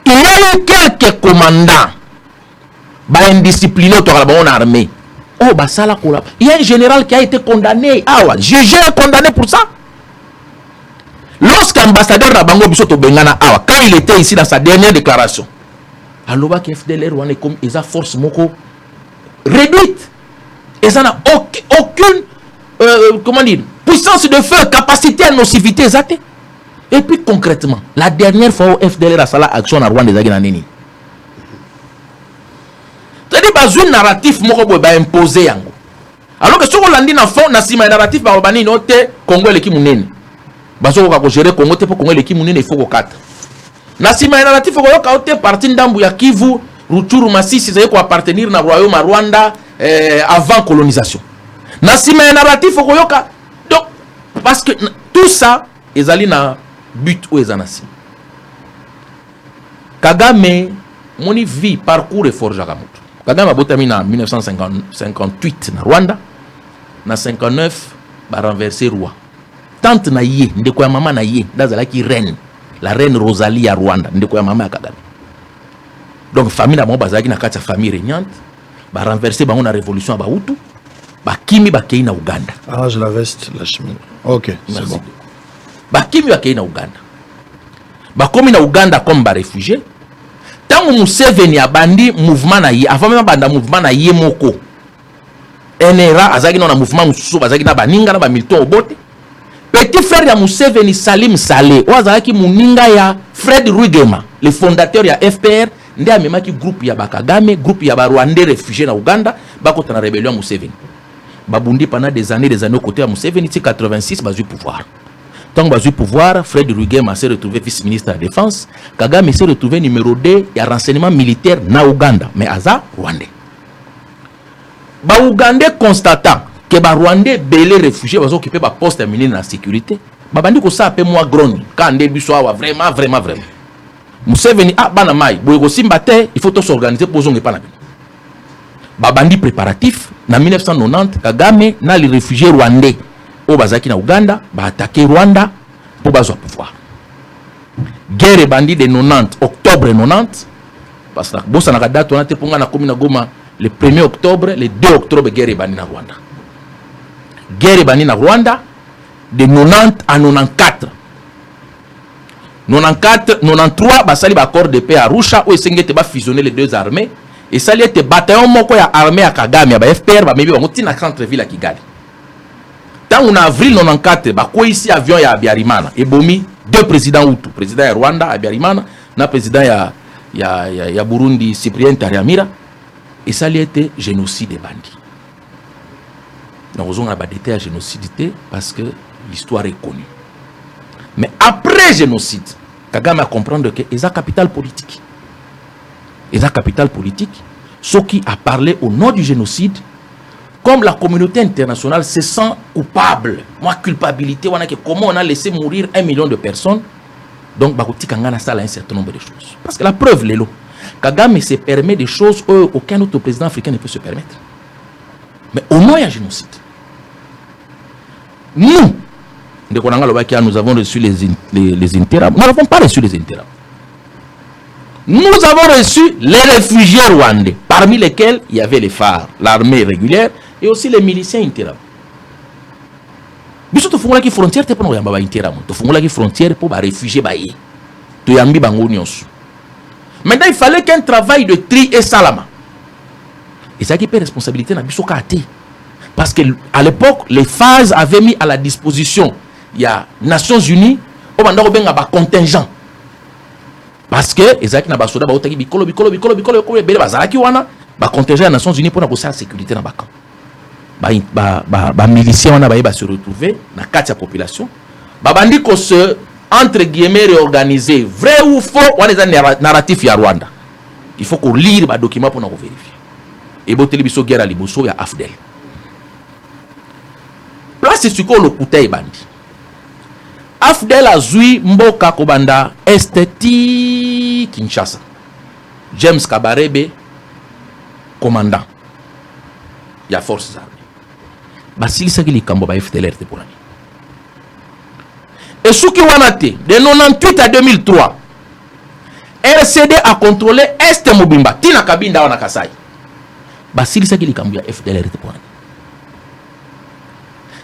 [SPEAKER 3] Il y a eu quelques commandants ba indisciplinés autour de la armée. Oh bah ça la collab. Il y a un général qui a été condamné. Jugé et condamné pour ça. Lorsqu'ambassadeur Rabango Bissoto Bengana Awa, quand il était ici dans sa dernière déclaration, alors que FDLR ou comme ils ont force moko réduite, et ça n'a aucune comment dire puissance de feu, capacité à nocivité exacte. Et puis concrètement, la dernière fois où FDLR a fait l'action à Rwanda des Aguinanini, c'est-à-dire bazou narratif moko boy ba imposer yango alors que soko landi na fond na sima narratif ba bani note Congo leki munene bazo ko gérer Congo te pour Congo leki munene il faut ko kata na sima narratif ko yoka ote parti ndambu ya Kivu Rutshuru Masisi zeko appartenir na royaume à Rwanda avant colonisation na sima narratif ko yoka donc parce que tout ça ezali na but ou ezanasi Kagame moni vie parcours et forge akamutu Kagame abotami na 1958 na Rwanda na 59 ba renverser roi tante na ye ndeko ya mama na ye dazalaki reine la reine Rosalie ya Rwanda ndeko ya mama ya Kagame donc famille na mo bazalaki na kati ya famille régnante ba renverser bango na révolution ba Hutu ba kimi ba kei na Uganda
[SPEAKER 1] je la veste la chemise OK c'est bon
[SPEAKER 3] ba kimi ba kei na Uganda ba komi na Uganda comme ba réfugié tango Museveni abandi mouvement na ye avant même banda mouvement na ye moko NRA azaki na mouvement mususu bazaki na baninga na ba Milton Obote petit frère ya Museveni Salim Saleh ozalaki muninga ya Fred Rwigema le fondateur ya FPR nde amemaki groupe ya Bakagame groupe ya ba Rwandais réfugiés na Uganda bakota na rébellion Museveni babundi pendant des années aux côtés à Museveni 86 bazu pouvoir. Tant que bazu pouvoir, Fred Rwigema s'est retrouvé vice-ministre de la Défense, Kagame s'est retrouvé numéro 2 et renseignement militaire na Uganda, mais aza Rwandais. Ba Ougandais constatant que ba Rwandais belé réfugiés bazo occupé ba poste ministre de la sécurité, ba bandi ko ça appelle moi groni quand début soit vraiment. Museveni bana mai, boy ko simbate, il faut tout s'organiser pour zonge pas na babandi préparatif na 1990 Kagame na les réfugiés rwandais au bazaki na Uganda ba attaquer Rwanda pour bazwa pouvoir guerre bandi de 90 octobre 90 parce que bossa na date on a te ponga na komina Goma le 1er octobre le 2 octobre guerre bandi na Rwanda de 90 à 94 93 basali ba accord de paix à Arusha où esengete ba fusionner les deux armées et ça li était bataillon moko ya armée ya Kagame ya ba FPR ba mebi bango tina centre ville ya Kigali. Tant en avril 94 ba ko ici avion ya Abiyarimana et bomi deux présidents Hutu, président ya Rwanda Abiyarimana na président ya Burundi Cyprien Ntaryamira et ça li était génocide et bandit. Donc on a ba détail à génocide parce que l'histoire est connue. Mais après génocide, Kagame a comprendre que c'est capital politique. Et la capitale politique, ceux qui a parlé au nom du génocide, comme la communauté internationale se sent coupable, moi culpabilité, comment on a laissé mourir 1 million de personnes, donc Bakoti Kangana ça un certain nombre de choses. Parce que la preuve, Lélo, Kagame se permet des choses qu'aucun autre président africain ne peut se permettre. Mais au moins il y a génocide. Nous avons reçu les intérêts. Nous n'avons pas reçu les intérêts. Nous avons reçu les réfugiés rwandais, parmi lesquels il y avait les phares, l'armée régulière et aussi les miliciens intérêts. Biso to fungola ki frontière te pono yamba ba intérêt. To fungola ki frontière pour ba réfugiés ba yi. To yambi bango nyonso. Maintenant il fallait qu'un travail de tri et salama. Et ça qui peut responsabilité na biso ka té. Parce que à l'époque les phases avaient mis à la disposition il y a Nations Unies au bandako benga ba contingent. Parce que ezaki na basoda ba otaki bikolo bele bazalaki wana ba contingent des Nations Unies pour na kosa sécurité na bakan. Ba miliciens wana ba se retrouver na kati ya population. Ba bandi ko se entre guillemets réorganiser vrai ou faux wana za narratif ya Rwanda. Il faut qu'on lire ba document pour na vérifier. Et boteli biso guerre liboso ya AFDEL. Place ce qu'on le kutay bandi. AFDEL a zui mboka kobanda esteti Kinshasa. James Kabarebe, commandant. Il y a forces armées. Basili Sagili Kambo ba FDLR te polani. Et ce qui wanate de 98 à 2003, RCD a contrôlé Est Mobimba, Tina Kabinda wana Kasai. Basili Sagili Kambo ya FDLR te polani.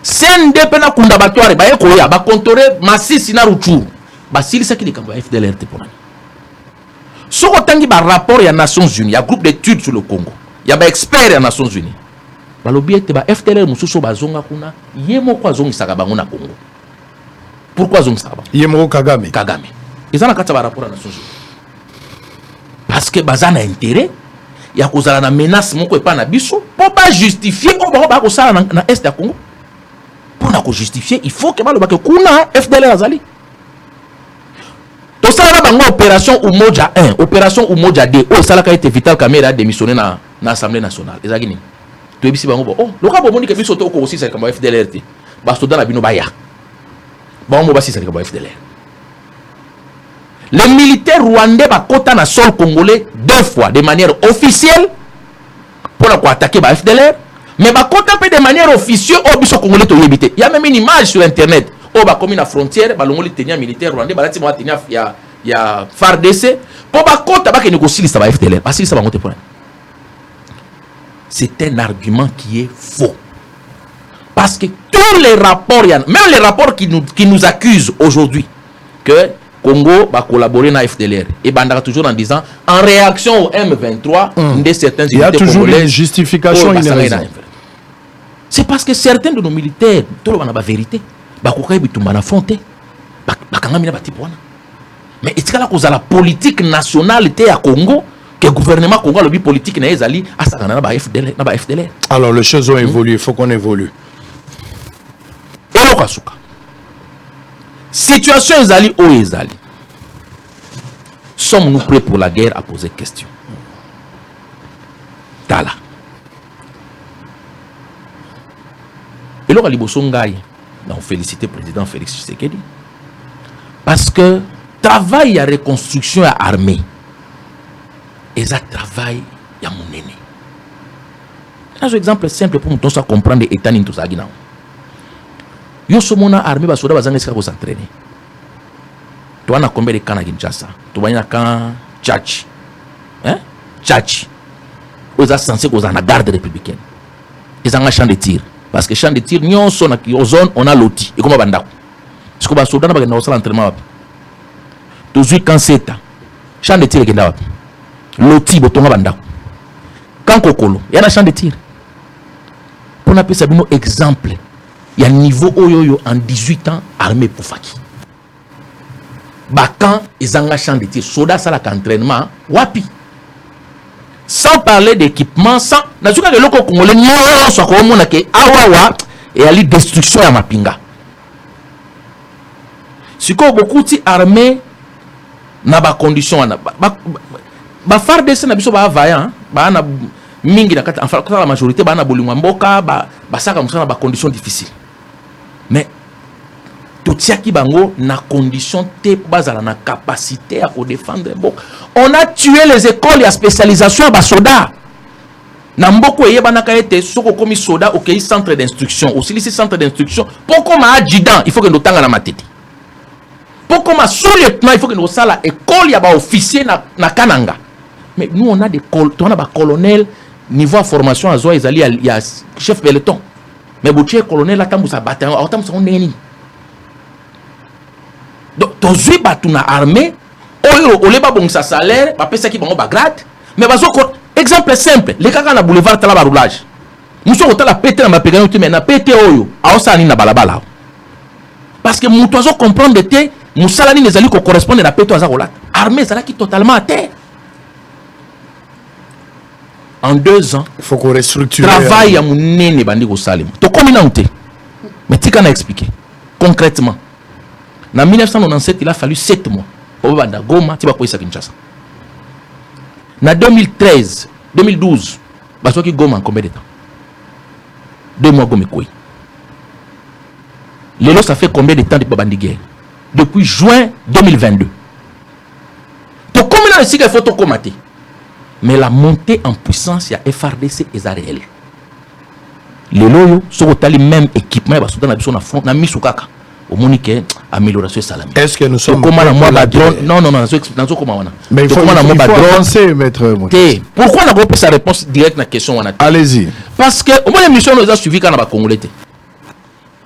[SPEAKER 3] CNDP na kundabatware ba ekoya ba contrôler Masisi na Rutshuru. Basili Sagili Kambo ya FDLR te polani. Soko tangi ba rapport ya Nations Unies, ya groupe d'études sur le Congo. Ya ba expert ya Nations Unies. Balobi ete ba FDLR mususu bazonga kuna yemo kwa zongisaka bango na Congo. Pourquoi zongisaka bango?
[SPEAKER 1] Yemo Kagame.
[SPEAKER 3] Kagame. Ils ont un rapport à Nations Unies. Parce que bazana intérêt ya kozala na menace moko epa na biso pour pas justifier on ba ko sala na est ya Congo pour na ko justifier il faut que ba lo ba ke kuna FDLR azali to sala bango opération Umoja 1 opération Umoja 2 o sala ka été Vital Kamerhe a démissionné na Assemblée nationale ezagini to ebisi bango bon oh loka bo moni ke biso to ko aussi ça comme FDLR te ba soda na bino ba ya ba mo ba si ça comme FDLR. Les militaires rwandais bakota na sol congolais 2 fois de manière officielle pour la attaquer ba FDLR, mais bakota pe de manière officieuse au biso congolais to yebité. Il y a même une image sur internet au ba comme na frontière ba longoli tenir militaire rwandais ba lati mo tenir ya FARDC pour bakota ba ke négocier ça ba FDLR. Parce que ça va monter pour. C'est un argument qui est faux. Parce que tous les rapports, même les rapports qui nous accusent aujourd'hui que Congo va collaborer avec FDLR. Et Bandara toujours en disant, en réaction au M23, de certains
[SPEAKER 1] il y a toujours une justification, une raison.
[SPEAKER 3] C'est parce que certains de nos militaires, tout le monde a la vérité. Mais est-ce que la politique nationale était à Congo, que le gouvernement Congo a le politique na ezali à sakana na FDLR.
[SPEAKER 1] Alors les choses ont évolué, il faut qu'on évolue.
[SPEAKER 3] Et le Kasuka. Situation ezali ou ezali. Sommes-nous prêts pour la guerre à poser question? Tala. Et là, liboso ngai, on félicite le président Félix Tshisekedi. Parce que travail à reconstruction à armée. Et ça travail à mon aîné. Un exemple simple pour nous comprendre l'état de tout ça. Yo somona armée ba soda bazanga sika ko s'entraîner. Toi na combien de camps na Kinshasa? Tu vas na camp Tchachi. Hein? Tchachi. Ils sont censés qu'on na garde républicaine. Ils ont un champ de tir parce que champ de tir nyon son na zone on a loti. Et comment bandako? Parce que ba soda na ba na osala entraînement wapi? Tozui camp seta. Champ de tir ke ndawa. Loti botonga bandako. Camp Kokolo, il y a un champ de tir. Pour appeler ça un exemple. Il y a un niveau oyoyo en 18 ans armé pour Faki. Bakan, ils ont un champ de tir. Soda, ça, l'entraînement. Wapi. Sans parler d'équipement, sans. Dans ce cas, le loco congolais, non, soit comme on a que awawa et à la destruction à Mapinga. Si quoi beaucoup d'armées n'a pas condition. Ba FARDC na biso ba vaillant, ba na mingi na kata, enfin la majorité ba na bolingo mboka, ba saka musana ba conditions difficiles. Mais totiaki bango na condition te bazala na capacité à défendre mboka. On a tué les écoles et la spécialisation ba soda. Na mboko yeba na kaete soko komi soda au kei centre d'instruction, aussi lycée centre d'instruction, pourquoi ma adjudant, il faut que nous tanga na matete. Pourquoi ma sous-lieutenant, il faut que nous sala école ya ba officier na Kananga. Mais nous, on a des colonels, niveau de formation, il y a chef peloton. Mais si colonel, là, il y a bataillon, il y a donc, tu as une armée, on a un salaire, on a un grade. Mais exemple simple, les gars qui ont boulevard, ils ont un roulage. Nous sommes en pété dans ma pété, mais na pété oyo, aosa ni na balabala. Parce que nous devons comprendre que nous salani les alliés qui correspondent à pété à roulage. Armée, c'est là qui est totalement à terre. En 2 ans,
[SPEAKER 1] il faut qu'on restructure.
[SPEAKER 3] Travail à mon nez bandi au salim. To comme il a été. Mais tu can expliquer concrètement. En 1997, il a fallu 7 mois. Pour banda Goma, tu vas quoi ça Kinshasa. En 2013, 2012, parce que Goma en combien de temps? 2 mois Goma quoi. Lelo ça fait combien de temps depuis bandi guerre? Depuis juin 2022. To comme il a ici qu'il faut to commater. Mais la montée en puissance, il y a FARDC et Zarel. Les loyaux sont au même équipement, ils sont dans la front, ils sont mis sous caca. Au monique, amélioration salami.
[SPEAKER 1] Est-ce que nous sommes.
[SPEAKER 3] Comment la drone? Non,
[SPEAKER 1] mais il faut avancer, maître.
[SPEAKER 3] Pourquoi on n'a pas sa réponse directe à la question?
[SPEAKER 1] Allez-y.
[SPEAKER 3] Parce que au moins l'émission nous a suivi quand on a Congolais.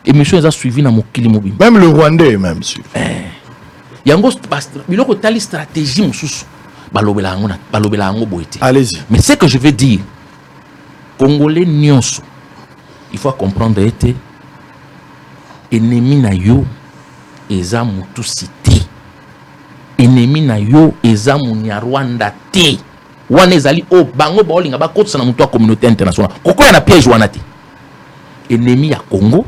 [SPEAKER 3] L'émission nous a suivi dans mon Kilimobim.
[SPEAKER 1] Même le Rwandais, même suivi.
[SPEAKER 3] Il y a une stratégie.
[SPEAKER 1] Allez-y.
[SPEAKER 3] Mais ce que je veux dire, Congolais nyonso, il faut comprendre que ennemi na yo eza mutu cité. Ennemi na yo eza munya Rwanda te. wana ezali o bango baolinga bakotisa na mutu ya communauté internationale kokoya na piège wana te ennemi ya Congo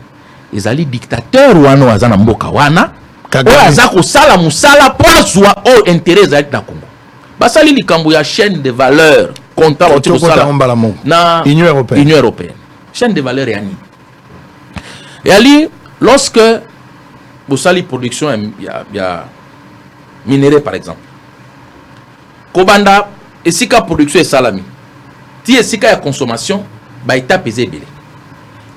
[SPEAKER 3] ezali dictateur wana waza na mboka wana oyo aza kosala musala po azwa oyo intérêt ezali na Congo basali likambo ya chaîne de valeur compta na Union Européenne chaîne de valeur ya nini yali lorsque bosali production ya minerai par exemple kobanda esika production esalami ti esika ya consommation ba étape ezebele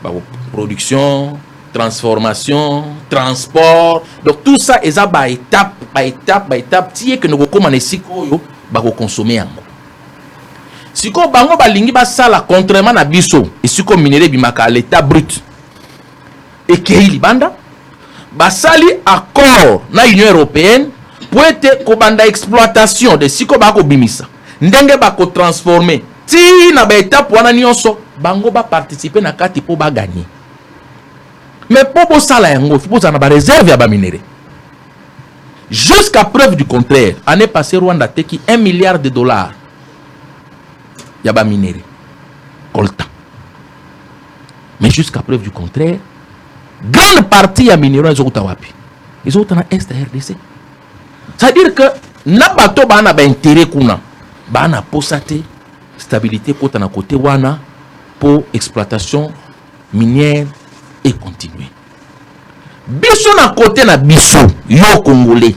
[SPEAKER 3] ba production transformation transport donc tout ça eza ba étape ti que nous koma na esika oyo ba ko consommer yango siko bango balingi basala contrairement na biso esiko minerai bimaka à l'état brut ekei libanda basali accord na Union Européenne pour être kobanda exploitation de siko bako bimisa ndenge bako transformer ti na ba étape wana nyonso bango ba participer na kati po ba gagner mais pour sala yango faut na ba réserve ya ba minerai jusqu'à preuve du contraire année passée Rwanda teki 1 milliard de dollars ya ba minerai coltan mais jusqu'à preuve du contraire grande partie ya minerai ezokota wapi ezokota na est RDC c'est-à-dire que na bato bana ba intérêt kuna bana posate stabilité kota na côté wana pour exploitation minière et continuer biso na côté na biso yo congolais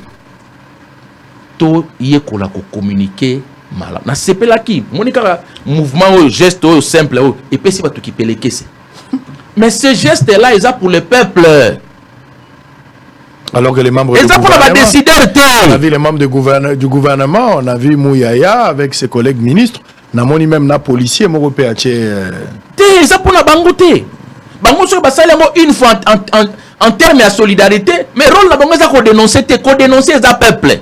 [SPEAKER 3] to yekola ko communiquer mala na sepelaki monika mouvement ou geste ou simple ou et puis si bato ki pelekese mais ce geste là est pour le peuple.
[SPEAKER 1] Alors que les membres du gouvernement, on a vu les membres du gouvernement, on a vu Mouyaya avec ses collègues ministres, on a même na policier, mon PH.
[SPEAKER 3] C'est pour la bangote. Bangote une fois en termes de solidarité, mais rôle la bangote c'est dénoncer le peuple.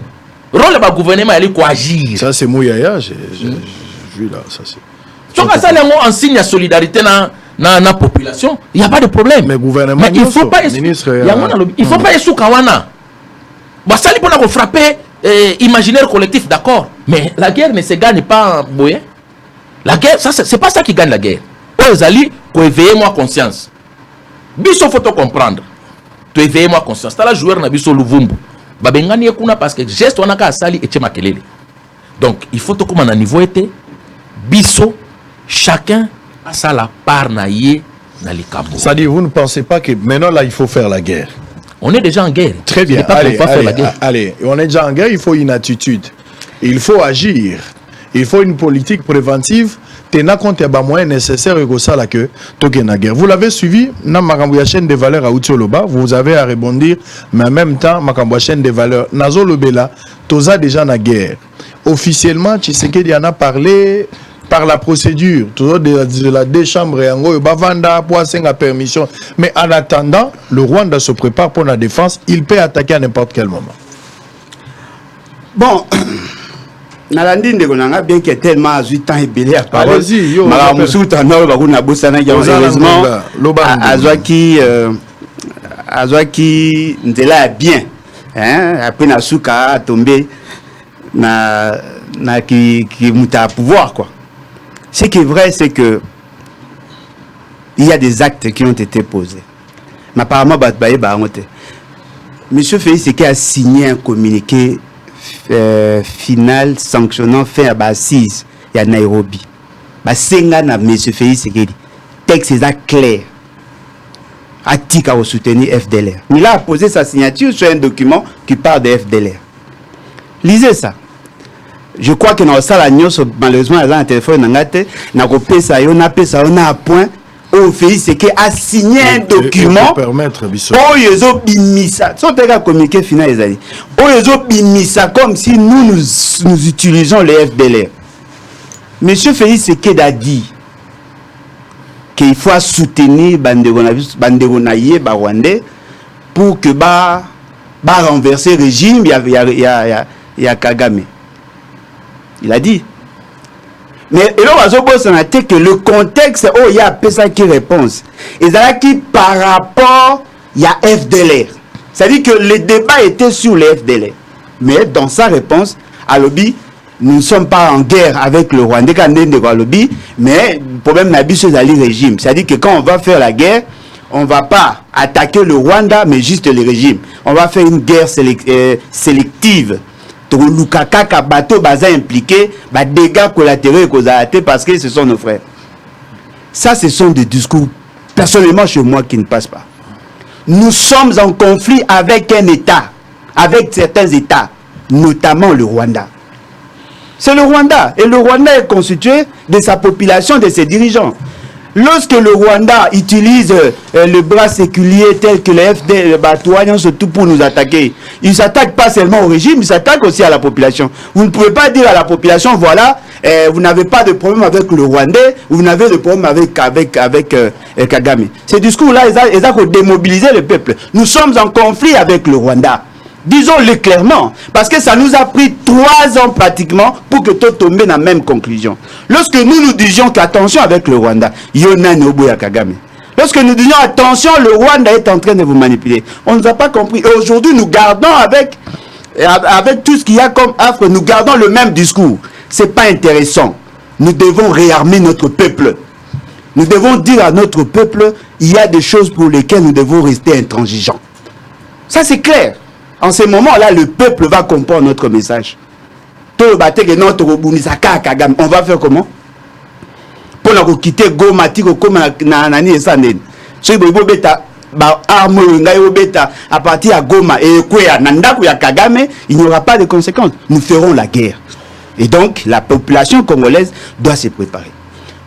[SPEAKER 3] Rôle le gouvernement il faut agir.
[SPEAKER 1] Ça c'est Mouyaya, j'ai vu là, ça c'est.
[SPEAKER 3] Tu vois ça en signe de solidarité na population, il n'y a pas de problème.
[SPEAKER 1] Mais gouvernement,
[SPEAKER 3] mais il faut pas il faut pas esoukawana. Basali pour nous frapper imaginaire collectif, d'accord. Mais la guerre ne se gagne pas en boye. La guerre, ça c'est pas ça qui gagne la guerre. Ozali, ko éveiller moi conscience. Biso faut comprendre. Tu éveiller moi conscience. T'as la joueur na biso Luvumbu. Babengani ekuna parce que geste on a ka sali et makelele. Donc il faut to comme na niveau été biso chacun à ça la part naïe na likambo.
[SPEAKER 1] C'est-à-dire vous ne pensez pas que maintenant là il faut faire la guerre?
[SPEAKER 3] On est déjà en guerre.
[SPEAKER 1] Très bien. Allez, on est déjà en guerre, il faut une attitude. Il faut agir. Il faut une politique préventive. Tena compte ya ba moyens nécessaires et ça là que toke na guerre. Vous l'avez suivi na makambo ya chaîne de valeur à Utioloba, vous avez à rebondir mais en même temps makambo ya chaîne de valeur nazo lobela toza déjà na guerre. Officiellement Tshisekedi en a parlé par la procédure, toujours de la deux chambres et en bavanda pour la permission. Mais en attendant, le Rwanda se prépare pour la défense. Il peut attaquer à n'importe quel moment.
[SPEAKER 2] Bon, Nalandine de Gonanga, bien qu'il y ait tellement de temps et belé à parler, Azwaki Ndela bien. Après Nasuka a tombé na qui muta pouvoir quoi. Ce qui est vrai, c'est que il y a des actes qui ont été posés. Mais apparemment, Monsieur Félix Tshisekedi a signé un communiqué final sanctionnant fin à assise à Nairobi. Senga na Monsieur Félix Tshisekedi. Texte est clair. Atika au soutenir FDLR. Il a posé sa signature sur un document qui parle de FDLR. Lisez ça. Je crois que dans ça, malheureusement, il y a un téléphone, on a un point où Félix Tshisekedi a signé un document
[SPEAKER 1] pour permettre
[SPEAKER 2] où ils ont bimisa. C'est un communiqué final, où ils ont bimisa comme si nous utilisons les FDLR. Monsieur Félix Tshisekedi a dit qu'il faut soutenir Banderonaye Rwandais pour que renverser le régime, il y a Kagame. Il a dit. Mais que le contexte où il y a ça qui réponse. Et ça qui par rapport il y a FDLR. C'est-à-dire que le débat était sur les FDLR. Mais dans sa réponse, à lobby, nous ne sommes pas en guerre avec le Rwanda, mais le problème n'a pas le régime. C'est-à-dire que quand on va faire la guerre, on ne va pas attaquer le Rwanda, mais juste le régime. On va faire une guerre sélective. Lukaka bateau baza impliqué, dégâts collatéraux parce que ce sont nos frères. Ça, ce sont des discours, personnellement, chez moi, qui ne passent pas. Nous sommes en conflit avec un État, avec certains États, notamment le Rwanda. C'est le Rwanda. Et le Rwanda est constitué de sa population, de ses dirigeants. Lorsque le Rwanda utilise le bras séculier tel que le FD, surtout pour nous attaquer, il ne s'attaque pas seulement au régime, il s'attaque aussi à la population. Vous ne pouvez pas dire à la population, voilà, vous n'avez pas de problème avec le Rwandais, vous n'avez de problème avec Kagame. Ces discours-là, ils ont démobilisé le peuple. Nous sommes en conflit avec le Rwanda. Disons-le clairement, parce que ça nous a pris 3 ans pratiquement pour que tout tombe dans la même conclusion. Lorsque nous disions qu'attention avec le Rwanda, Yona Nobuya Kagame. Lorsque nous disions attention, le Rwanda est en train de vous manipuler. On ne nous a pas compris. Et aujourd'hui, nous gardons avec tout ce qu'il y a comme offre, nous gardons le même discours. Ce n'est pas intéressant. Nous devons réarmer notre peuple. Nous devons dire à notre peuple, il y a des choses pour lesquelles nous devons rester intransigeants. Ça, c'est clair. En ce moment-là, le peuple va comprendre notre message. On va faire comment? Pour nous quitter Goma, à partir de Goma et Kagame, il n'y aura pas de conséquences. Nous ferons la guerre. Et donc, la population congolaise doit se préparer.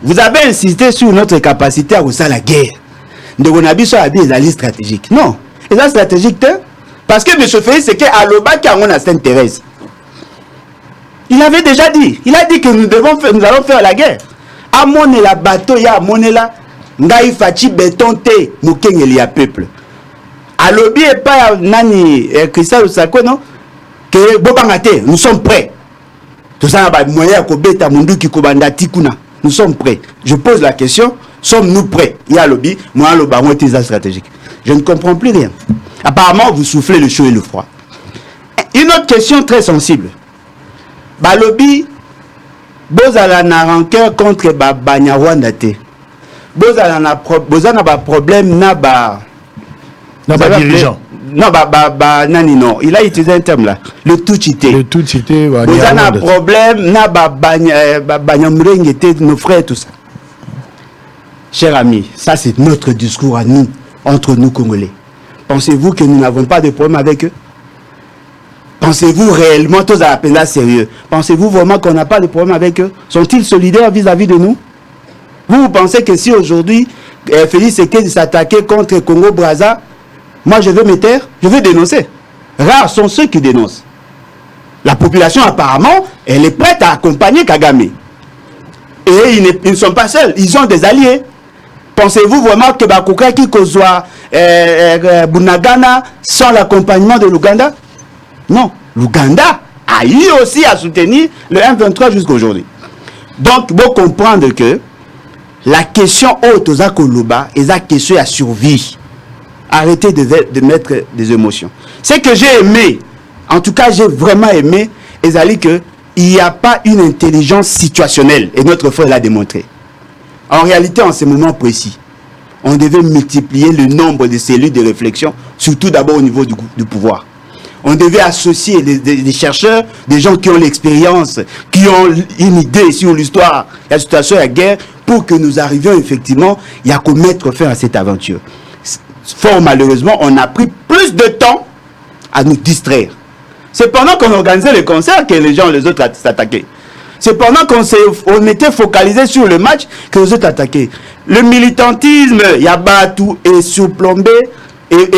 [SPEAKER 2] Vous avez insisté sur notre capacité à refaire la guerre. Nous avons dit des alliés stratégiques. Non, les alliés stratégiques, parce que M. Félix, c'est qu'à l'Oba qui a à Sainte-Thérèse. Il avait déjà dit. Il a dit que nous allons faire la guerre. À mon la bateau, il y a mon là. Ngai fachi béton te, moukeng il y a peuple. À l'Obi et pas nani Christophe Sako, non? Que Bobangate, nous sommes prêts. Tout ça, moyen kobeta mundu ki kobanda tikuna. Nous sommes prêts. Je pose la question, sommes-nous prêts? Il y a l'Obi, moi le baron est stratégique. Je ne comprends plus rien. Apparemment, vous soufflez le chaud et le froid. Une autre question très sensible. Balobi, bozala na rancœur contre Banyarwanda te. Bozala na problème na
[SPEAKER 1] dirigeant.
[SPEAKER 2] Non, nani non. Il a utilisé un terme là. Le tout cité.
[SPEAKER 1] Le tout cité.
[SPEAKER 2] Bozala na problème na Banyamurenge te, nos frères, tout ça. Chers amis, ça c'est notre discours à nous, entre nous Congolais. Pensez-vous que nous n'avons pas de problème avec eux? Pensez-vous réellement, tous à la peine sérieux? Pensez-vous vraiment qu'on n'a pas de problème avec eux? Sont-ils solidaires vis-à-vis de nous? Vous pensez que si aujourd'hui, Félix Sekedi s'attaquait contre Congo-Brazza, moi je vais me taire, je vais dénoncer. Rares sont ceux qui dénoncent. La population apparemment, elle est prête à accompagner Kagame. Et ils ne sont pas seuls, ils ont des alliés. Pensez-vous vraiment que Bakuka qui soit Bunagana sans l'accompagnement de l'Ouganda? Non, l'Ouganda a eu aussi à soutenir le M23 jusqu'à aujourd'hui. Donc, vous comprendre que la question haute aux Akoloba est la question à survie. Arrêtez de mettre des émotions. Ce que j'ai aimé, en tout cas j'ai vraiment aimé, c'est qu'il n'y a pas une intelligence situationnelle. Et notre frère l'a démontré. En réalité, en ce moment précis, on devait multiplier le nombre de cellules de réflexion, surtout d'abord au niveau du pouvoir. On devait associer des chercheurs, des gens qui ont l'expérience, qui ont une idée sur l'histoire, la situation de la guerre, pour que nous arrivions effectivement à mettre fin à cette aventure. Fort malheureusement, on a pris plus de temps à nous distraire. C'est pendant qu'on organisait les concerts que les autres s'attaquaient. C'est pendant qu'on était focalisé sur le match que les autres attaquaient. Le militantisme, Yabatou, est surplombé et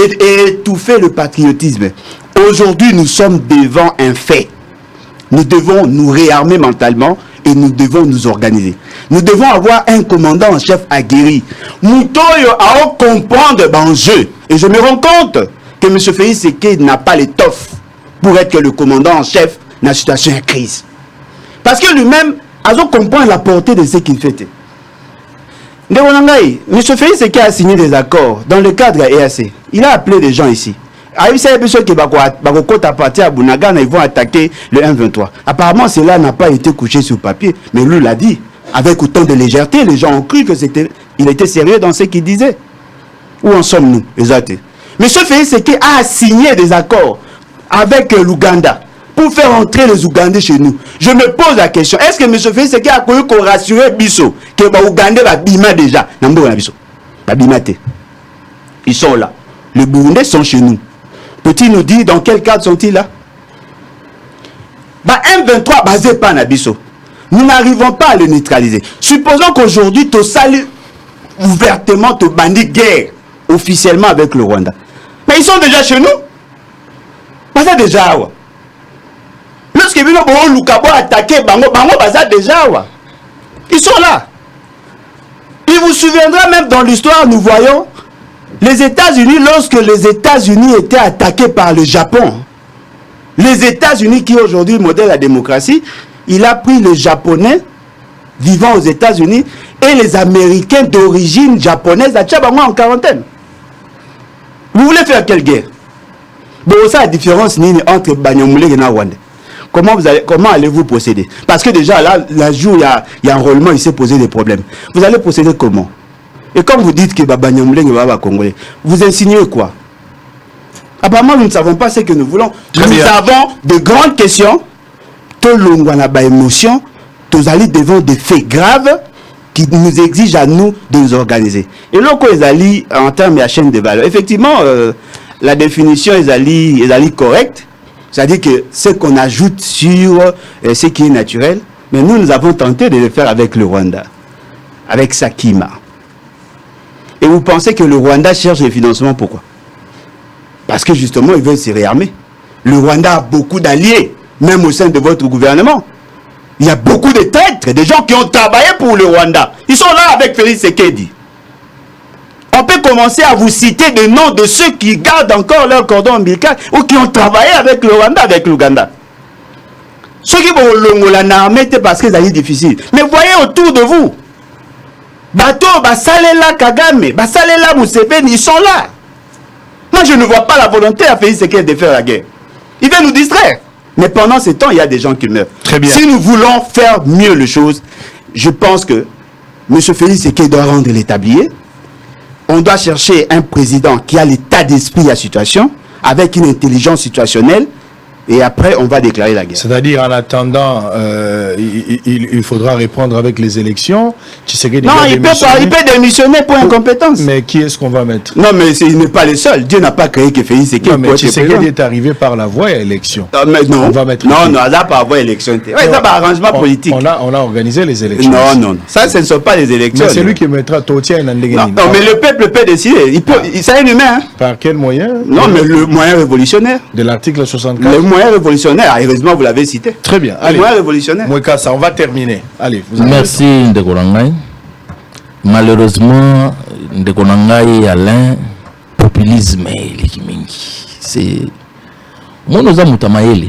[SPEAKER 2] étouffé le patriotisme. Aujourd'hui, nous sommes devant un fait. Nous devons nous réarmer mentalement et nous devons nous organiser. Nous devons avoir un commandant en chef aguerri. Moutoyo a comprendre l'enjeu. Et je me rends compte que M. Félix Sekedi n'a pas l'étoffe pour être le commandant en chef dans la situation de crise. Parce que lui-même, a comprendre la portée de ce qu'il fait. M. Félix Sekedi a signé des accords dans le cadre EAC. Il a appelé des gens ici. Ah, c'est bien sûr que à partir à Bunagana, ils vont attaquer le M23. Apparemment, cela n'a pas été couché sur papier, mais lui l'a dit. Avec autant de légèreté, les gens ont cru que il était sérieux dans ce qu'il disait. Où en sommes-nous? Exact. Monsieur Félix Tshisekedi a signé des accords avec l'Ouganda pour faire entrer les Ougandais chez nous. Je me pose la question, est-ce que M. Félix Tshisekedi a connu qu'on rassurer Bisso que les Ougandais va bima déjà? Ils sont là. Les Burundais sont chez nous. Peut-il nous dire dans quel cadre sont-ils là? M23 basé par Nabiso. Nous n'arrivons pas à le neutraliser. Supposons qu'aujourd'hui, tu salues ouvertement, tu bandis guerre officiellement avec le Rwanda. Mais ils sont déjà chez nous. Pas ça déjà. Lorsque Lukabo a attaqué Bango, Baza déjà. Ils sont là. Il vous souviendra même dans l'histoire, nous voyons les États-Unis, lorsque les États-Unis étaient attaqués par le Japon. Les États-Unis qui aujourd'hui modèlent la démocratie, il a pris les Japonais vivant aux États-Unis et les Américains d'origine japonaise à Tchabango en quarantaine. Vous voulez faire quelle guerre? Bon, ça la différence entre Banyamulé et Rwanda. Comment allez-vous procéder? Parce que déjà là, la jour il y a un enrôlement, il s'est posé des problèmes. Vous allez procéder comment? Et comme vous dites que Banyamulé et Baba Congolais, vous insinuez quoi? Apparemment, nous ne savons pas ce que nous voulons. Nous avons de grandes questions. Tout le monde a des émotions. Tous allés devant des faits graves qui nous exigent à nous de nous organiser. Et là, quand ils allient en termes de chaîne de valeur, effectivement, la définition est correcte. C'est-à-dire que ce qu'on ajoute sur ce qui est naturel, mais nous avons tenté de le faire avec le Rwanda, avec Sakima. Et vous pensez que le Rwanda cherche le financement, pourquoi? Parce que justement, ils veulent se réarmer. Le Rwanda a beaucoup d'alliés, même au sein de votre gouvernement. Il y a beaucoup de traîtres, des gens qui ont travaillé pour le Rwanda. Ils sont là avec Félix Tshisekedi. On peut commencer à vous citer des noms de ceux qui gardent encore leur cordon ombilical ou qui ont travaillé avec le Rwanda, avec l'Ouganda. Ceux qui vont l'armée, c'est parce qu'ils sont difficiles. Mais voyez autour de vous. Bato, Basalela Kagame, Basalela Museveni, ils sont là. Moi, je ne vois pas la volonté à Félix Tshisekedi de faire la guerre. Il veut nous distraire. Mais pendant ce temps, il y a des gens qui meurent.
[SPEAKER 1] Très bien.
[SPEAKER 2] Si nous voulons faire mieux les choses, je pense que M. Félix Tshisekedi doit rendre l'établier. On doit chercher un président qui a l'état d'esprit à la situation, avec une intelligence situationnelle, et après, on va déclarer la guerre.
[SPEAKER 1] C'est-à-dire, en attendant, il faudra répondre avec les élections.
[SPEAKER 2] Non, il peut démissionner pour incompétence.
[SPEAKER 1] Mais qui est-ce qu'on va mettre?
[SPEAKER 2] Non, mais il n'est pas le seul. Dieu n'a pas créé que Félix Tshisekedi.
[SPEAKER 1] Non, mais Tshisekedi est arrivé par la voie à l'élection.
[SPEAKER 2] Non,
[SPEAKER 1] on va mettre
[SPEAKER 2] non, là, par voie à élection. Ouais, ça, par arrangement politique.
[SPEAKER 1] On a organisé les élections.
[SPEAKER 2] Non. Ça, ce ne sont pas les élections.
[SPEAKER 1] Mais c'est lui qui mettra Totia et Nandegeni.
[SPEAKER 2] Non, mais le peuple peut décider. C'est un humain. Hein.
[SPEAKER 1] Par quel moyen?
[SPEAKER 2] Non, mais le moyen révolutionnaire.
[SPEAKER 1] De l'article 64.
[SPEAKER 2] Le moyen révolutionnaire, heureusement, vous l'avez cité.
[SPEAKER 1] Très bien.
[SPEAKER 2] Allez. Le moyen révolutionnaire.
[SPEAKER 1] Ça, on va terminer. Allez, vous
[SPEAKER 3] merci, Ndekolangai. Malheureusement, Ndekolangai, Alain, populisme, c'est. Moi, nous avons Mutamaele.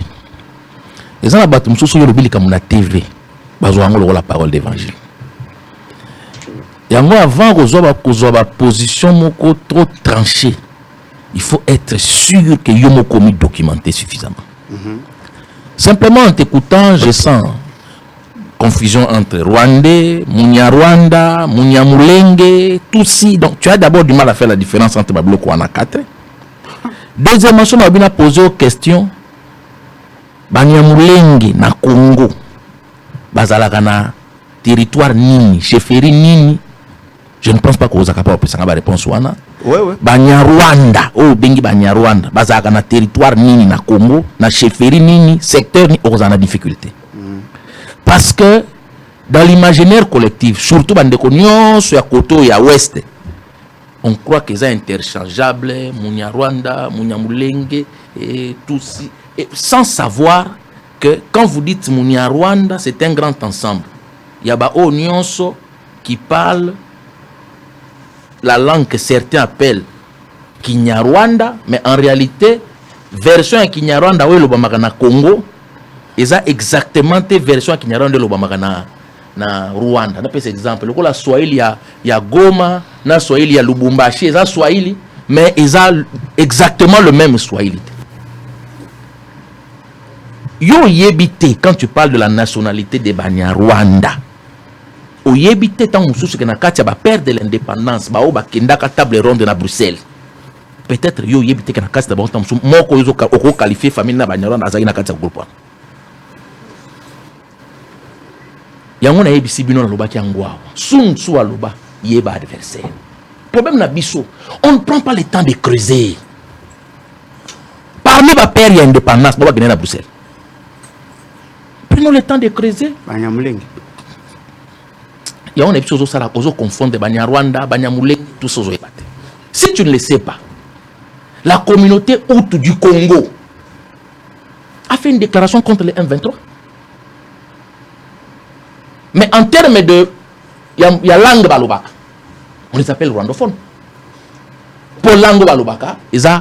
[SPEAKER 3] Les gens là-bas, nous sommes comme la TV. Nous avons la parole d'évangile. Et avant qu'on soit la position trop tranchée, il faut être sûr que Yomo commis documenté suffisamment. Simplement en t'écoutant, je sens confusion entre Rwandais, Munyarwanda, Munyamulenge, Tutsi. Donc tu as d'abord du mal à faire la différence entre Babloko et Anakate. Deuxièmement, on a bien posé aux questions. Banyamulenge na Congo, bazalaka na territoire nini, chefferie nini. Je ne pense pas que vous avez capable de la réponse.
[SPEAKER 2] Oui.
[SPEAKER 3] Banyarwanda, bengi Banyarwanda, bazalaka na territoire nini na Congo, na chefferie nini, secteur ni on a difficulté. Parce que dans l'imaginaire collectif, surtout dans les cognos, sur la côte et à ouest, on croit que c'est interchangeable, Munyarwanda, Munyamulenge et tout ça. Et sans savoir que quand vous dites Munyarwanda, c'est un grand ensemble. Il y a des Nyonso qui parlent la langue que certains appellent Kinyarwanda, mais en réalité, version Kinyarwanda ou le na Congo, ils ont exactement des versions Kinyarwanda ou le na Rwanda. On a par exemple, le Swahili il y a Goma, na Swahili il y a Lubumbashi, ça Swahili, mais ils ont exactement le même Swahili. Yo yebite, quand tu parles de la nationalité des Banyarwanda, au yebite tant que que na katia ba perdre l'indépendance, ba o ba kenda ka table ronde na Bruxelles. Peut-être yo yebite que na katia ba tant moko yo ko qualifier famille na Banyarwanda azaki na katia groupe. Yango na yebisi bino na loba ki angwa. Sun su aloba yeba adversaire. Problème na biso, on ne prend pas le temps de creuser. Parmi les pères, il y a indépendance, on va gagner à Bruxelles. Prenons le temps de creuser. Il y a des choses qui confondent Banyarwanda, Banyamuleng, tout ça. Si tu ne le sais pas, la communauté haute du Congo a fait une déclaration contre les M23. Mais en termes de... Il y a langue balobaka. On les appelle rwandophones. Pour langue balobaka, ils ont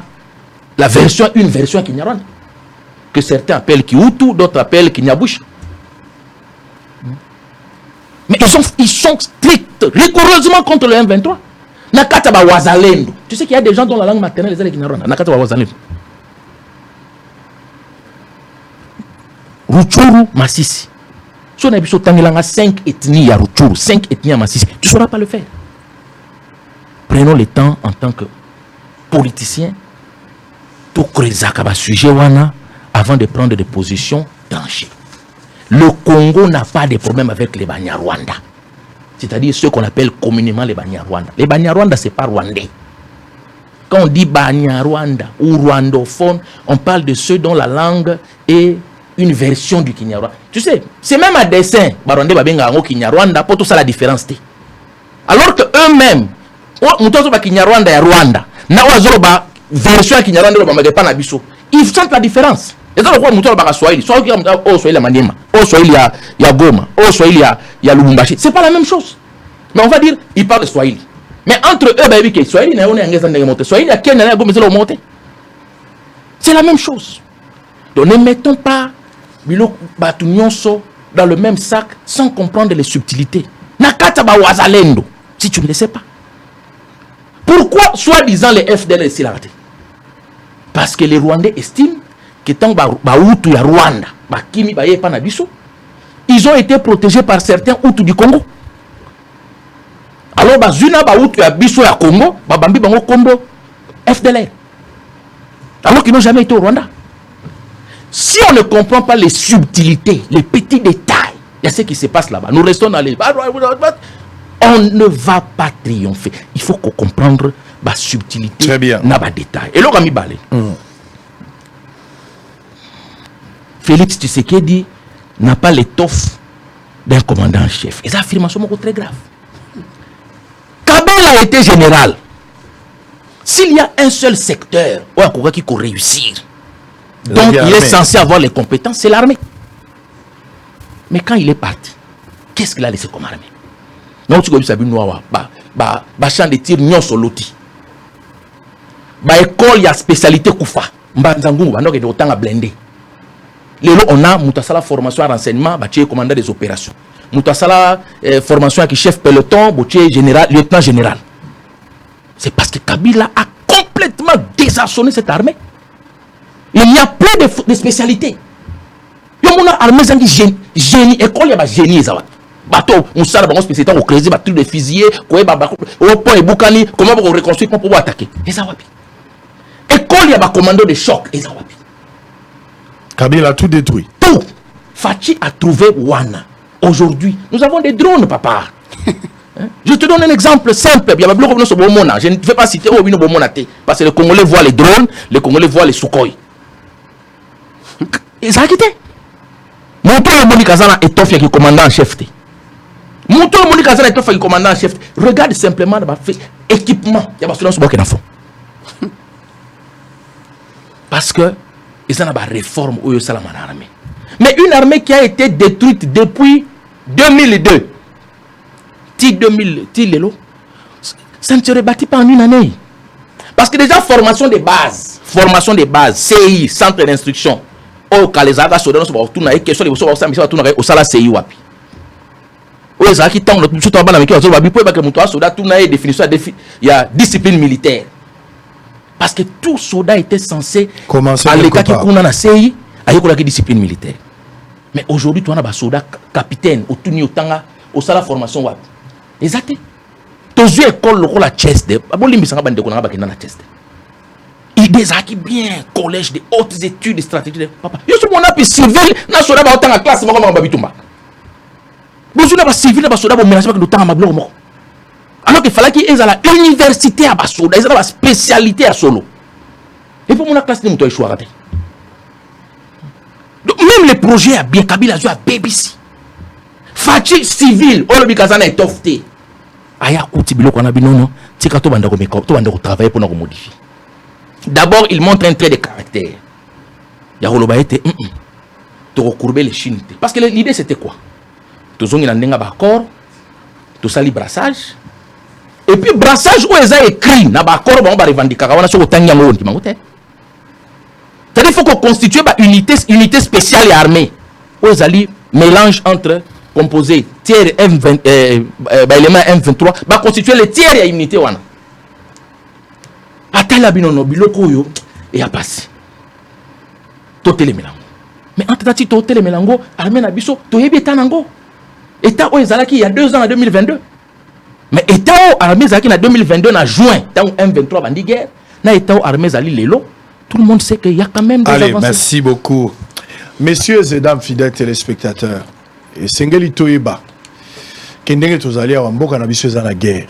[SPEAKER 3] une version Kinyarwanda. Que certains appellent Kihutu, d'autres appellent Kinyabush. Mais ils sont stricts, rigoureusement contre le M23. Nakata ba wazalendo. Tu sais qu'il y a des gens dont la langue maternelle est Kinyarwanda. Nakata ba wazalendo. Ruchuru Masisi. Si on a 5 ethnies à Ruchuru, 5 ethnies à Masisi, tu ne sauras pas le faire. Prenons le temps en tant que politiciens tout creuser un sujet avant de prendre des positions tranchées. Le Congo n'a pas de problème avec les Banyarwanda. C'est-à-dire ceux qu'on appelle communément les Banyarwanda. Les Banyarwanda, ce n'est pas rwandais. Quand on dit Banyarwanda ou rwandophone, on parle de ceux dont la langue est une version du Kinyarwanda. Tu sais, c'est même à dessein. Barwandais babenga ngo Kinyarwanda pour tout ça la différence. Alors que eux-mêmes, Kinyarwanda et Rwanda, na ba version Kinyarwanda ba pas na biso. Ils sentent la différence. Et ça pourquoi muto ba Swahili, Swahili ya Maniema, Swahili ya Goma, Swahili ya Lubumbashi. C'est pas la même chose. Mais on va dire ils parlent Swahili. Mais entre eux ba bi que Swahili na yone ngeza ndenge monter. Swahili ya Kenya na Goma zelo monter. C'est la même chose. Donc ne mettons pas bilo batu nyonso dans le même sac sans comprendre les subtilités. Nakata ba wazalendo si tu ne le sais pas. Pourquoi soi-disant les FDL est raté? Parce que les Rwandais estiment que tant Hutu ya Rwanda, Kimi Baye Panabiso, ils ont été protégés par certains Hutus du Congo. Alors Bazuna Hutu ya Biso ya Congo, Bambi Bango Combo FDL. Alors qu'ils n'ont jamais été au Rwanda. Si on ne comprend pas les subtilités, les petits détails, il y a ce qui se passe là-bas. Nous restons dans les... On ne va pas triompher. Il faut comprendre la subtilité, les détails. Et là, on va Félix Tshisekedi n'a pas l'étoffe d'un commandant en chef. Et cette affirmation est très grave. Kabila a été général. S'il y a un seul secteur qui peut réussir, donc il est censé avoir les compétences, c'est l'armée. Mais quand il est parti, qu'est-ce qu'il a laissé comme armée? Non, tu connais Sabine Noawa, champ de tir nyon soloti. École, il y a spécialité Koufa. Mbanzangu, donc il y a autant à blender. On a Moutasala formation à renseignement, commandant des opérations. Moutasala formation avec chef peloton, général, lieutenant général. C'est parce que Kabila a complètement désarçonné cette armée. Il y a plein de spécialités. Il y a une armée qui génie, école, il y a génie. Bateau, Moussala, une spécialité au crédit, truc de fusillé, au point et boucani, comment on reconstruit pour pouvoir attaquer. Et ça va bien. École, il y a un commando de choc. Et ça va bien.
[SPEAKER 1] Kabila a tout détruit.
[SPEAKER 3] Tout. Fachi a trouvé Wana. Aujourd'hui, nous avons des drones, papa. Je te donne un exemple simple. Il y a je ne vais pas citer parce que les Congolais voient les drones, les Congolais voient les Sukhoi. Ils ont quitté. Monto le Moni Kazana est toffé qui commandant en chef. Monto le Moni Kazana est toffé qui commandant en chef. Regarde simplement l'équipement. Il y a pas de qui font. Parce que ils ont une réforme où ils ont une armée. Mais une armée qui a été détruite depuis 2002. Ça ne serait bâti pas en une année. Parce que déjà, formation de base, CI, centre d'instruction, au Kalezaga, Sodan, tout n'a question de au Sala CI Wapi. Au Zaki, tant que tout en bas, il y a définition, il y a discipline militaire. Parce que tout soldat était censé
[SPEAKER 1] commencer
[SPEAKER 3] à l'état qui qu'on a na CI, à la discipline militaire. Mais aujourd'hui, tu as un soldat capitaine, au Tuni, au Tanga, au Sala formation. Exactement. Tu as école, la chest. Il des acquis bien, collège de hautes études, de stratégie. Papa, je suis mon appui civil, na soldat ba otanga classe, ma maman babitumba. Bonjour na ba civil, na ba soldat ba mélange avec le temps ma blog. Alors qu'il fallait qu'ils aient à l'université à Basoda, ils ont la spécialité à Solo. Et pour mon classe, ils ont choix. Donc même les projets à bien Kabila à BBC. Fatigue civile, on le Kazana est tofté. Aya kuti bilo qu'on a bien non, c'est quand on va travailler pour nous modifier. D'abord, il montre un trait de caractère. Il y a Holobaïté, tu recourber les chines. Parce que l'idée c'était quoi? Tu as un accord, tu as un brassage. Et puis brassage où ils ont écrit na ba accord on va revendiquer on a sur autant yango on dit c'est-à-dire il faut qu'on constitue une unité spéciale et armée où ils allaient mélange entre composés tiers M20 élément M23 va constituer les tiers et unité wana atala binono biloko yo et a passé totele melango mais entre tati totele melango armée na biso to yebi tanango état où ils allaient il y a 2 ans en 2022. Mais état armée Zaki en 2022 en juin, tant M23 bandi guerre, na état armée Zali Lelo, tout le monde sait qu'il y a quand même des
[SPEAKER 1] avancées.
[SPEAKER 3] Allez,
[SPEAKER 1] merci beaucoup. Messieurs et dames fidèles téléspectateurs, et Sengeli Toyeba, Kendenge Tozali a Wamboka na biso za la guerre.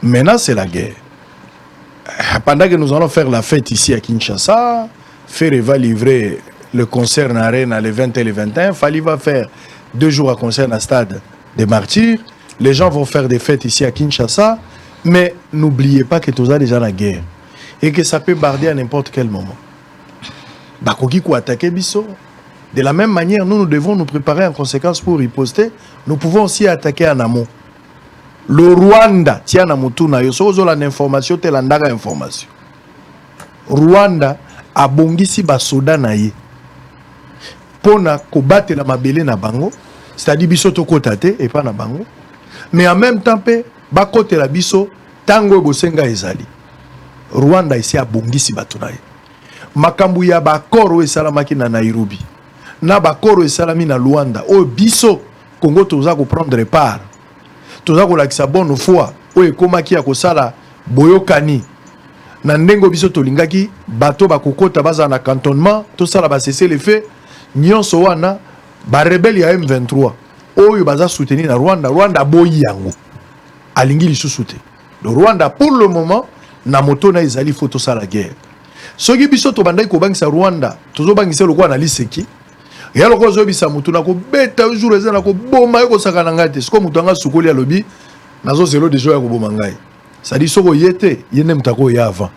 [SPEAKER 1] Maintenant c'est la guerre. Pendant que nous allons faire la fête ici à Kinshasa, Ferre va livrer le concert en arène les 20 et les 21, Fali va faire 2 jours à concert à stade des Martyrs. Les gens vont faire des fêtes ici à Kinshasa, mais n'oubliez pas que tout ça déjà la guerre et que ça peut barder à n'importe quel moment. Bakoki ko attaquer biso. De la même manière, nous devons nous préparer en conséquence pour riposter. Nous pouvons aussi attaquer en amont. Le Rwanda tient na mutuna yo sozo la information telandaga information. Rwanda a bongisi ba soda na ye. Pona ko battre la mabele na bango, c'est-à-dire biso to kotate et pas na bango. Mais en même temps, ba kote la biso tango bosenga ezali. Rwanda ici a bongisi batunaye. Makambu ya ba koro esalamaki na Nairobi. Na ba koro esalami na Luanda. O biso Congo toza ko prendre part. Toza ko lakisa bonne foi. O ekomaki ya kosala boyokani. Na ndengo biso tolingaki bato ba kokota baza na cantonnement, to sala ba cesser les faits. Nyonso wana ba rebelle ya M23. Oyo baza soutenir na Rwanda, Rwanda boyi yango. Alingi lisusu te. Le Rwanda pour le moment na moto na ezali photo sa la guerre. Soki biso to bandai ko bangisa Rwanda, tozo bangisa lokwa na liseki. Ya lokwa zo bisa moto na ko beta jour eza na ko boma ko sakana ngate. Siko moto anga sukoli alobi nazo zelo déjà ya ko boma ngai. Ça dit soko yete, yene mtako ya avant.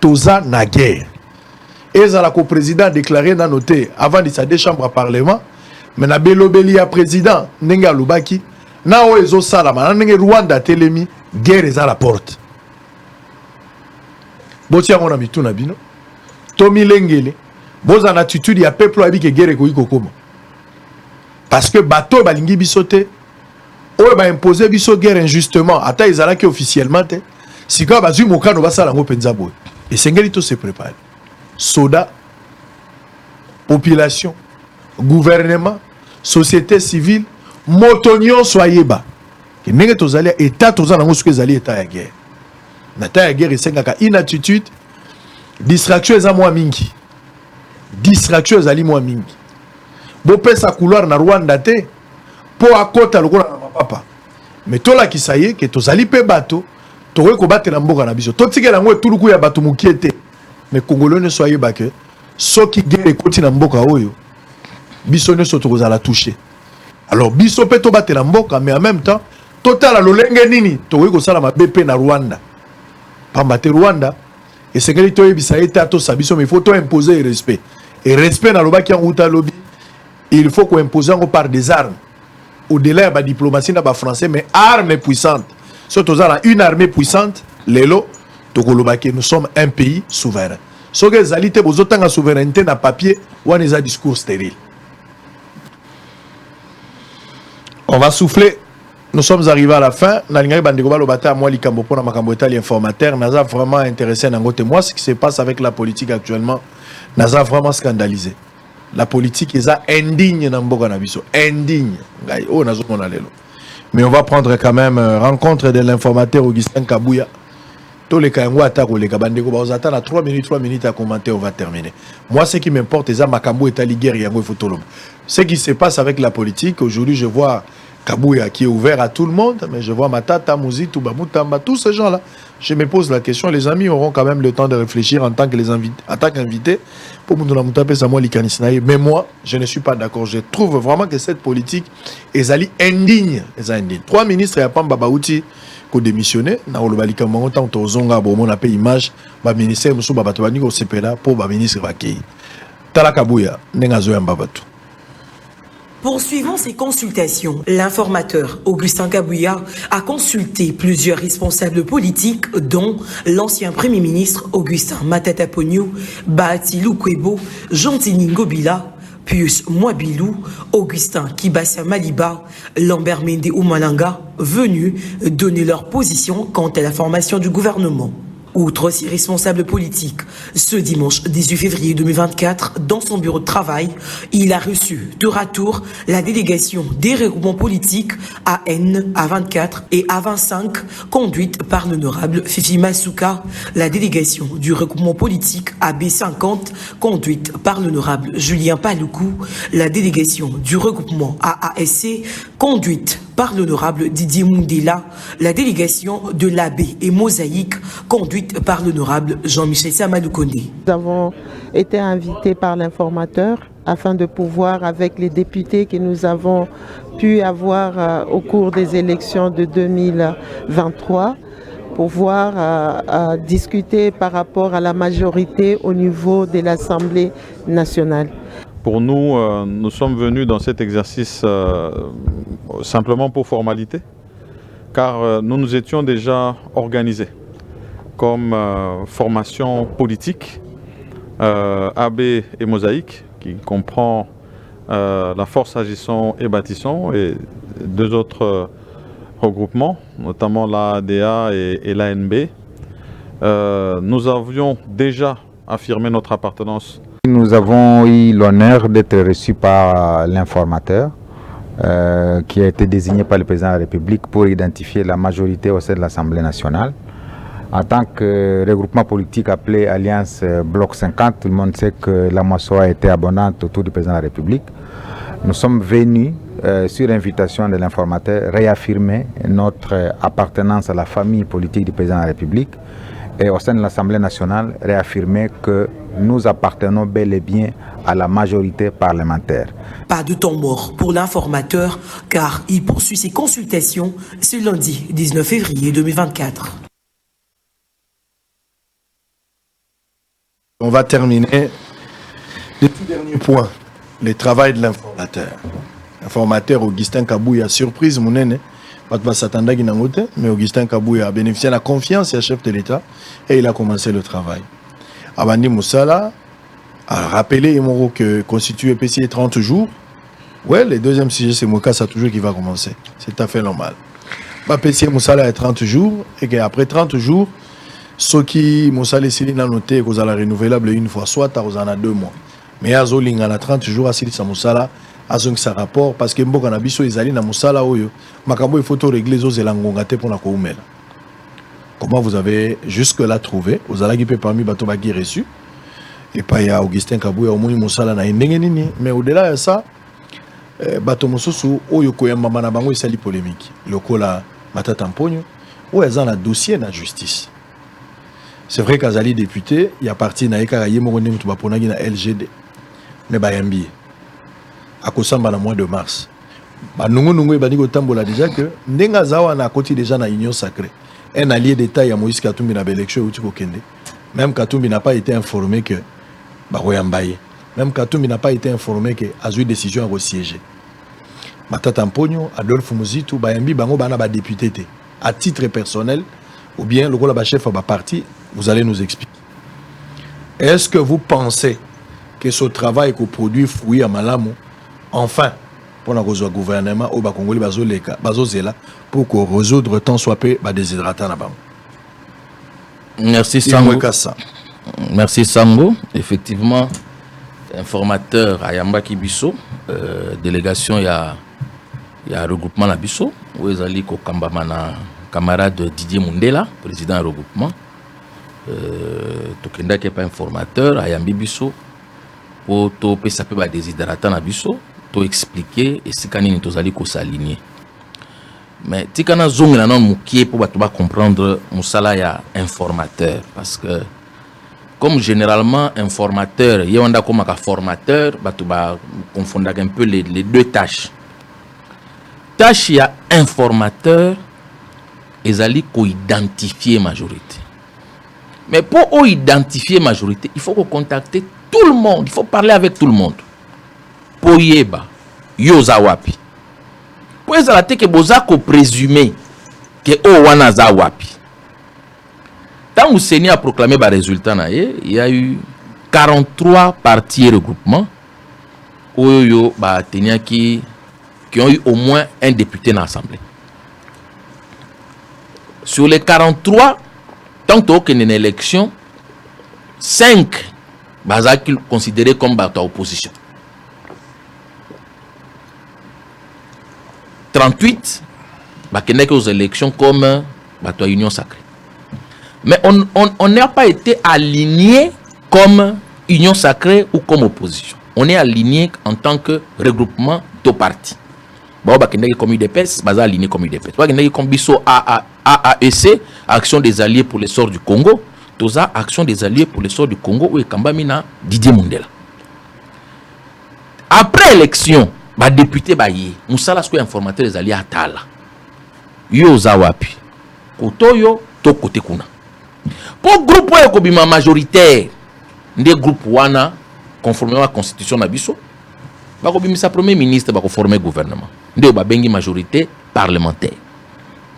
[SPEAKER 1] Toza na guerre. Ezala ko président déclaré na noté avant de sa deux chambres à parlement. Mais na belobeli ya président nenga lubaki na o ezo sala ma nenge Rwanda telemi guerre eza la porte. Botia ngona mituna bino. Tomi lengele boza na attitude ya peuple abike guerre ko ikokoma. Parce que bateau balingi bisote o ba imposer biso guerre injustement ata ezala ki officiellement te. Sika bazui mokano basala ngo penza boy. Et sengeli to se prépare. Soda population gouvernement, société civile, motonio soyeba. Que nenge tozali état tozana ngo suke zali état ya guerre. Na ta ya guerre esengaka inattitude, distraction eza mwa mingi. Distraction ezali mwa mingi. Bo pesa couloir na Rwanda te po akota lokola na papa. Mais tola kisaye que tozali pe bato, tokoki ko batela mboka na biso. Totikela ngo etuluku ya bato mukiete. Mais congolais ne soyeba que soki guerre ekoti na mboka oyo biso ne soto kozala touché. Alors biso pe to batela mboka mais en même temps total lolenge nini to ko sala mabepe na Rwanda. Pambate Rwanda et sekeli to yebisa eta to sabiso mais il faut to imposer le respect. Et respect na lobaki en uta lobby, il faut qu'on impose par des armes. Au-delà de la diplomatie na ba français mais armes puissantes. Surtout une armée puissante, lelo to kolobaki nous sommes un pays souverain. So que zalité bozotanga souveraineté na papier ou un discours stérile. On va souffler nous sommes arrivés à la fin. Nalingai Bandego Balobata, moi, Likambo, pour Makambo Etali informateur, Naza vraiment intéressé à Nangote. Moi, ce qui se passe avec la politique actuellement, Naza vraiment scandalisé. La politique est indigne dans Mboka Nabiso. Indigne. Oh, Nazo Monalelo. Mais on va prendre quand même rencontre de l'informateur Augustin Kabouya. Tous les cas, on attaque les Kabandego. On attend à 3 minutes à commenter, on va terminer. Moi, ce qui m'importe, c'est Makambo Etali guerre, il faut tout le monde. Ce qui se passe avec la politique, aujourd'hui, je vois Kabouya qui est ouvert à tout le monde, mais je vois Matata, Mouzi, Toubamutamba, tous ces gens-là. Je me pose la question, les amis auront quand même le temps de réfléchir en tant qu'invités pour Moutouna Samuel Likanisnaï. Mais moi, je ne suis pas d'accord. Je trouve vraiment que cette politique est indigne. 3 ministres et Apam Babaouti qui ont démissionné. Dans le Balika Mangotan, Tozonga, Bomon a payé image, le ministère Moussou Babatouani au CPLA pour le ministre Vakei. Tala Kabouya, Nengazo Yambabatou.
[SPEAKER 4] Poursuivant ces consultations, l'informateur Augustin Kabouya a consulté plusieurs responsables politiques, dont l'ancien Premier ministre Augustin Matata Pognou, Bahati Lukwebo, Jean-Tini Ngobila, Pius Mwabilou, Augustin Kibassa Maliba, Lambert Mende Oumalanga, venus donner leur position quant à la formation du gouvernement. Outre ses responsables politiques, ce dimanche 18 février 2024, dans son bureau de travail, il a reçu tour à tour la délégation des regroupements politiques AN, A24 et A25, conduite par l'honorable Fifi Masuka, la délégation du regroupement politique AB50, conduite par l'honorable Julien Paloukou, la délégation du regroupement AASC, conduite par l'honorable Didier Mundela, la délégation de l'AB et Mosaïque, conduite par l'honorable Jean-Michel Samaloukonde.
[SPEAKER 5] Nous avons été invités par l'informateur afin de pouvoir, avec les députés que nous avons pu avoir au cours des élections de 2023, pouvoir discuter par rapport à la majorité au niveau de l'Assemblée nationale.
[SPEAKER 6] Pour nous, nous sommes venus dans cet exercice simplement pour formalité, car nous nous étions déjà organisés comme formation politique, AB et Mosaïque, qui comprend la Force Agissons et Bâtissons et 2 autres regroupements, notamment l'ADA et l'ANB. Nous avions déjà affirmé notre appartenance.
[SPEAKER 7] Nous avons eu l'honneur d'être reçus par l'informateur qui a été désigné par le président de la République pour identifier la majorité au sein de l'Assemblée nationale. En tant que regroupement politique appelé Alliance Bloc 50, tout le monde sait que la moisson a été abondante autour du président de la République. Nous sommes venus, sur invitation de l'informateur, réaffirmer notre appartenance à la famille politique du président de la République et au sein de l'Assemblée nationale, réaffirmer que nous appartenons bel et bien à la majorité parlementaire.
[SPEAKER 4] Pas de temps mort pour l'informateur, car il poursuit ses consultations ce lundi 19 février 2024.
[SPEAKER 1] On va terminer le tout dernier point, le travail de l'informateur. L'informateur Augustin Kabouya, surprise, mon aîné, pas s'attendre qu'il n'en mais Augustin Kabouya a bénéficié de la confiance du chef de l'État et il a commencé le travail. Abandi Moussala a rappelé que constitué PCI 30 jours. Ouais, le deuxième sujet, c'est Moka, ça toujours qui va commencer. C'est tout à fait normal. PCI Moussala est 30 jours et qu'après 30 jours, ceux qui Moussala et a noté que vous allez renouvelable une fois, soit vous en a 2 mois. Mais à Zoling, à 30 jours, à Silisa Moussala, à Zong sa rapport, parce que Mboka Nabiso, ils allaient dans Moussala, Makambo, il faut tout régler les Zelangongate pour la Koumela. Comment vous avez jusque-là trouvé? Vous allez gagner parmi Bato Bagi reçu. Et pas il y a Augustin Kabouya, au moins Moussala na Ndengenini. Mais au-delà de ça, Bato Moussousou, Oyoko Yamama Nabango, il s'allie polémique. Le cola Matata Mpogno, où ils ont un dossier dans la justice. C'est vrai qu'Azali député, il y a parti Naïka Yemorone Moutubaponagi na LGD. Mais Bayambi. À Kosamba, le mois de mars. Nungu Banigo Tambola déjà que Ndengazawa na côté déjà na Union Sacrée. Un allié d'État, il y a Moïse Katumbi na l'élection où tu Kende. Même Katumbi n'a pas été informé que Baroyambaye. Même Katumbi n'a pas été informé que a eu décision à resiéger. Matata Mpogno, Adolphe Mouzitou, Bayambi, Bango Bana ba député. À titre personnel, ou bien le rôle de chef de parti, vous allez nous expliquer. Est-ce que vous pensez que ce travail qu'on produit fruit à Malamo, enfin, pour na kozwa gouvernement au ba Congolais bazozela pour que résoudre tant soit peu ba déshydratant na bango.
[SPEAKER 3] Merci Sango. Merci Sango. Effectivement, informateur Ayamba Kibiso, délégation il y a regroupement na biso où ezali ko kambama na camarade Didier Mundela, président du regroupement. Tokenda qui pas informateur Ayambi biso pour to pesa pe ba déshydratant na biso to expliquer et sikani ni tozali ko s'aligner. Mais tikana zongi na non mukie pour ba comprendre musala ya informateur parce que comme généralement informateur yonda comme un formateur batu ba confondre un peu les deux tâches. Tâche ya informateur ezali ko identifier majorité. Mais pour identifier majorité, il faut contacter tout le monde, il faut parler avec tout le monde. Pour yeba yoza wapi. Pour ezala te que bozako présumer que o wana za wapi. Tant que Séni a proclamé le résultat, il y a eu 43 partis et regroupements qui ont eu au moins un député dans l'Assemblée. Sur les 43, tant qu'il y a une élection, 5 sont considérés comme opposition. 38 sont aux élections comme union sacrée. Mais on n'a pas été aligné comme union sacrée ou comme opposition. On est aligné en tant que regroupement de partis. Bon, comme UDPS, on est aligné comme UDPS. On est comme BISO AAEC, Action des Alliés pour l'essor du Congo. Toza Action des Alliés pour l'essor du Congo, où est Kambamina Didier Mundela. Après l'élection, les députés, Moussala Skou informateur des Alliés à Tala. Yo Zawapi. Kotoyo, to kote kuna. Pour le groupe est majoritaire, des groupes wana conformément à la constitution nabiso, sa premier ministre va former le gouvernement. Des bengi majorité parlementaire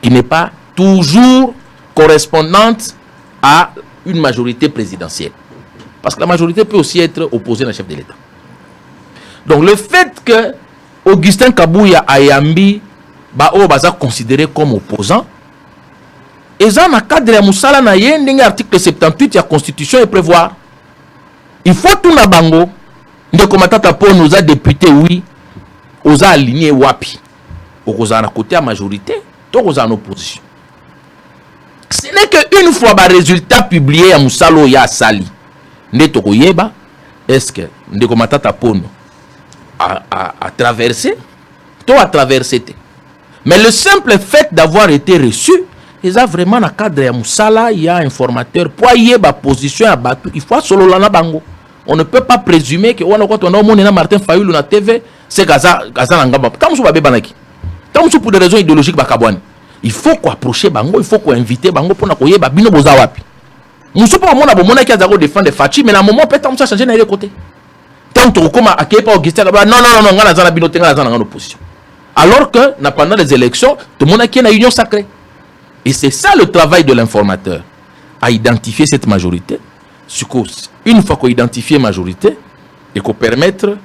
[SPEAKER 3] qui n'est pas toujours correspondante à une majorité présidentielle. Parce que la majorité peut aussi être opposée au chef de l'État. Donc le fait que Augustin Kabouya Ayambi baza considéré comme opposant, et ça, dans le cadre de Moussala, il y a un article 78 de la Constitution et prévoir. Il faut tout na bango. De combattant pour nous a député, oui, aux alignés wapi. Aux à côté à majorité, tous en opposition. Ce n'est qu'une fois le résultat publié à Moussalo ya Sali. Est-ce que de combattant pour nous à traverser? Tout à traverser. Mais le simple fait d'avoir été reçu, ils ont vraiment dans le cadre de Moussala, il y a un informateur. Pour y avoir position à Batou, il faut solo lana bango. On ne peut pas présumer que on a Martin Fayulu na TV, c'est Gaza Ngamba. Tant pour des raisons idéologiques, il faut qu'on approche bango, il faut qu'on invite bango pour qu'on y ait bino bozawapi. Nous sommes pas au monde qui a défendre Fachi, mais à un moment peut-être ça changer de côté. Tant que comme à qui pas Augustin, non, on a bino tenga dans opposition. Alors que pendant les élections, tout le monde qui est une union sacrée. Et c'est ça le travail de l'informateur, à identifier cette majorité. Une fois qu'on identifie la majorité, et qu'on permettre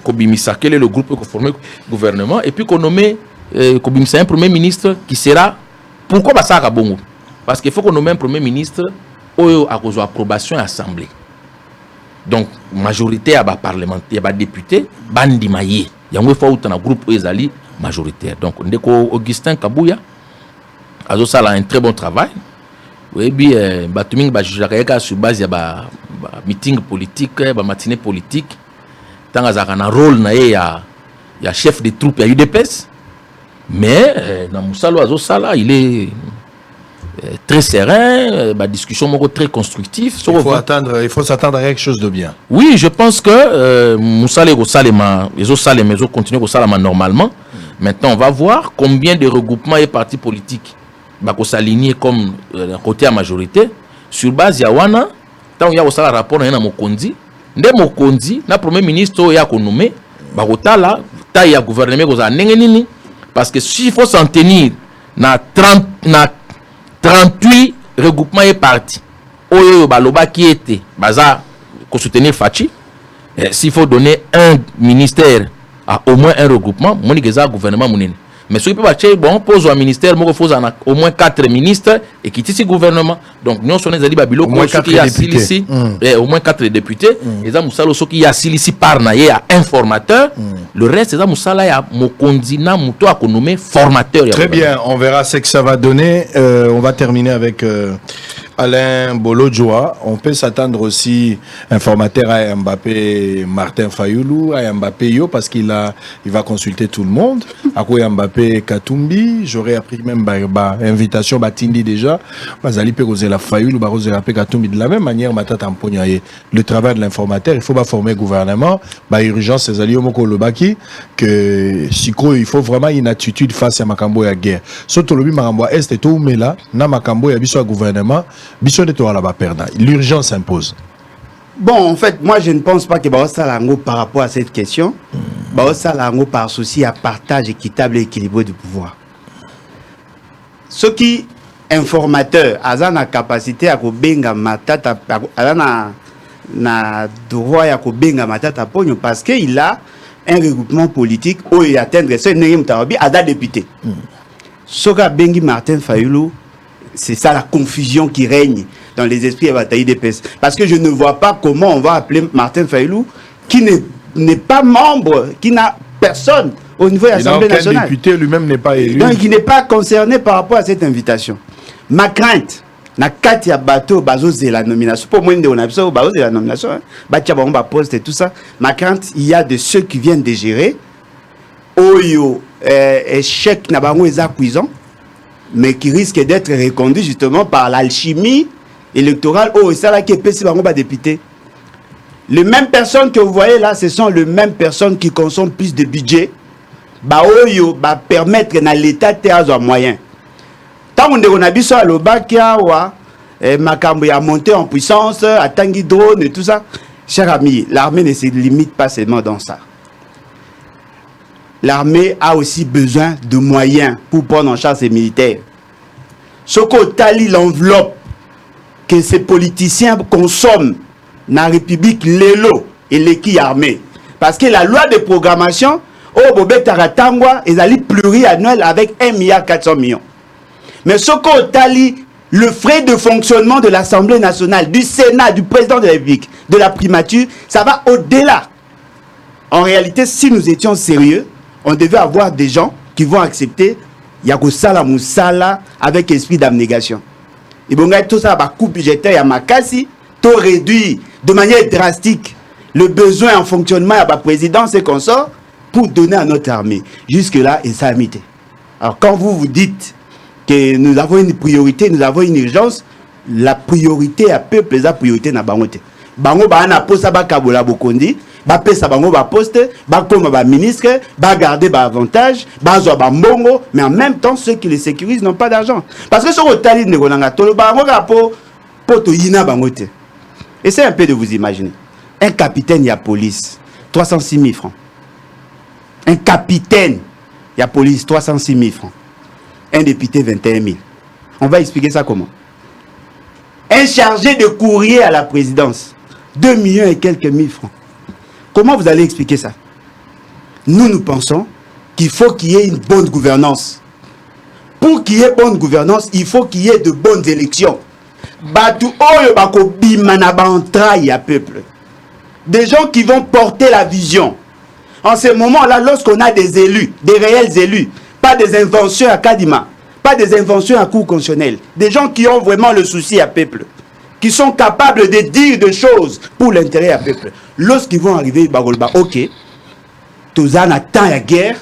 [SPEAKER 3] qu'on bimissa quel est le groupe qu'on forme le gouvernement, et puis qu'on nomme qu'on bimissa un premier ministre qui sera. Pourquoi ça à Bongo? Parce qu'il faut qu'on nomme un premier ministre à cause de l'approbation à l'Assemblée. Donc, majorité à parlementaire, à député, bandi maillé. Il y a un groupe où ils allaient majoritaire. Donc, Augustin Kabouya a un très bon travail. Oui, bien, sur base de meeting politique, matinée politique, tant qu'il y a un rôle, il y a chef de troupes, il y a UDPS. Mais, dans Moussalo Azosala, il est très serein, la discussion est très constructive.
[SPEAKER 1] Il faut s'attendre à quelque chose de bien.
[SPEAKER 3] Oui, je pense que Moussalo et continuent à normalement. Maintenant, on va voir combien de regroupements et partis politiques vont s'aligner comme côté à majorité. Sur base de Yawana, tant qu'il y a un rapport dans Mokondi, le premier ministre a nommé, il y a gouvernement parce que s'il faut s'en tenir na 38 regroupements et partis, qui était soutenir Fachi, s'il faut donner un ministère a au moins un regroupement, mon gouvernement mounine. Mais ce qui peut battre, bon, on pose au ministère, on pose au moins 4 ministres et qui ici gouvernement. Donc, nous sommes allés Babylone, au moins 4 députés. Au moins 4 députés. Et ça, Moussala, qui y a ici par naïe à informateur. Le reste, c'est ça, Moussala, il y a Mokondina, Mouto, à nommé formateur.
[SPEAKER 1] Très bien, on verra ce que ça va donner. On va terminer avec Alain Bolodjoa. On peut s'attendre aussi, informateur à Mbappé, Martin Fayoulou, à Mbappé Yo, parce il va consulter tout le monde. À quoi Mbappé Katumbi, j'aurais appris même invitation Batindi déjà. Bazali peut causer la Fayoulou, Barosé Katumbi de la même manière, Matata Mpognaye. Le travail de l'informateur, il faut pas former le gouvernement, urgence, c'est Zali Omoko Lobaki, que il faut vraiment une attitude face à Makambo et à guerre. Surtout le Makambo Est et tout, mais là, na Makambo et à gouvernement, l'urgence s'impose.
[SPEAKER 2] Bon, en fait, moi je ne pense pas que Baossa Lango par rapport à cette question, Baossa Lango par souci à partage équitable et équilibré du pouvoir. Ce qui informateur, a la capacité à benga matata, na droit à benga matata pogno parce qu'il a un regroupement politique où il atteindre ce n'est pas à député. Ce qu'a bengi Martin Fayoulou, c'est ça la confusion qui règne dans les esprits de bataille des PS. Parce que je ne vois pas comment on va appeler Martin Fayoulou, qui n'est pas membre, qui n'a personne au niveau de l'Assemblée nationale.
[SPEAKER 1] Le député lui-même n'est pas élu.
[SPEAKER 2] Donc il n'est pas concerné par rapport à cette invitation. Ma crainte, na Katia Bato, Bazo c'est la nomination. Pour moi, on a besoin Bazo c'est la nomination. Batia Bamba poste et tout ça. Ma crainte, il y a de ceux qui viennent de gérer. Oyo, échec n'a pas cuisant, mais qui risque d'être reconduit justement par l'alchimie électorale. Oh, c'est là qui est PC Bangoba député. Les mêmes personnes que vous voyez là, ce sont les mêmes personnes qui consomment plus de budget. Bah oyo, bah permettre à l'État de avoir moyen. Tant qu'on a vu ça, le Bakia, Makambo a monté en puissance, à Tanguy drone et tout ça. Cher ami, l'armée ne se limite pas seulement dans ça. L'armée a aussi besoin de moyens pour prendre en charge ses militaires. Ce qu'on talit l'enveloppe que ces politiciens consomment dans la République, l'élo et l'équipe armée. Parce que la loi de programmation, au Bobé Taratangwa, est allée pluriannuelle avec 1,4 milliard. Mais ce qu'on talit, le frais de fonctionnement de l'Assemblée nationale, du Sénat, du président de la République, de la primature, ça va au-delà. En réalité, si nous étions sérieux, on devait avoir des gens qui vont accepter Yakosala Moussala avec esprit d'abnégation. Et bon, tout ça, bah, coup budgétaire, ya makasi, tout réduit de manière drastique le besoin en fonctionnement à la présidence et consorts pour donner à notre armée. Jusque-là, et ça a mité. Alors, quand vous dites que nous avons une priorité, nous avons une urgence, la priorité à peuple, la priorité na bangote. Bango ba na posa ba kabola bokondi. Ba pesa bango ba poste, ba koma ba ministre, ba garder ba avantage, ba zo ba mbongo, mais en même temps ceux qui les sécurisent n'ont pas d'argent. Parce que sur le tali de Gonanga tolo bango rapo poto yina bangote. Essayez un peu de vous imaginer. Un capitaine y a police 306 000 francs. Un capitaine y a police 306 000 francs. Un député 21 000. On va expliquer ça comment. Un chargé de courrier à la présidence 2 millions et quelques mille francs. Comment vous allez expliquer ça? Nous pensons qu'il faut qu'il y ait une bonne gouvernance. Pour qu'il y ait bonne gouvernance, il faut qu'il y ait de bonnes élections. Des gens qui vont porter la vision. En ce moment-là, lorsqu'on a des élus, des réels élus, pas des inventions à Kadima, pas des inventions à cour constitutionnelle, des gens qui ont vraiment le souci à peuple, qui sont capables de dire des choses pour l'intérêt à peuple. Lorsqu'ils vont arriver, ok, tous en temps à guerre,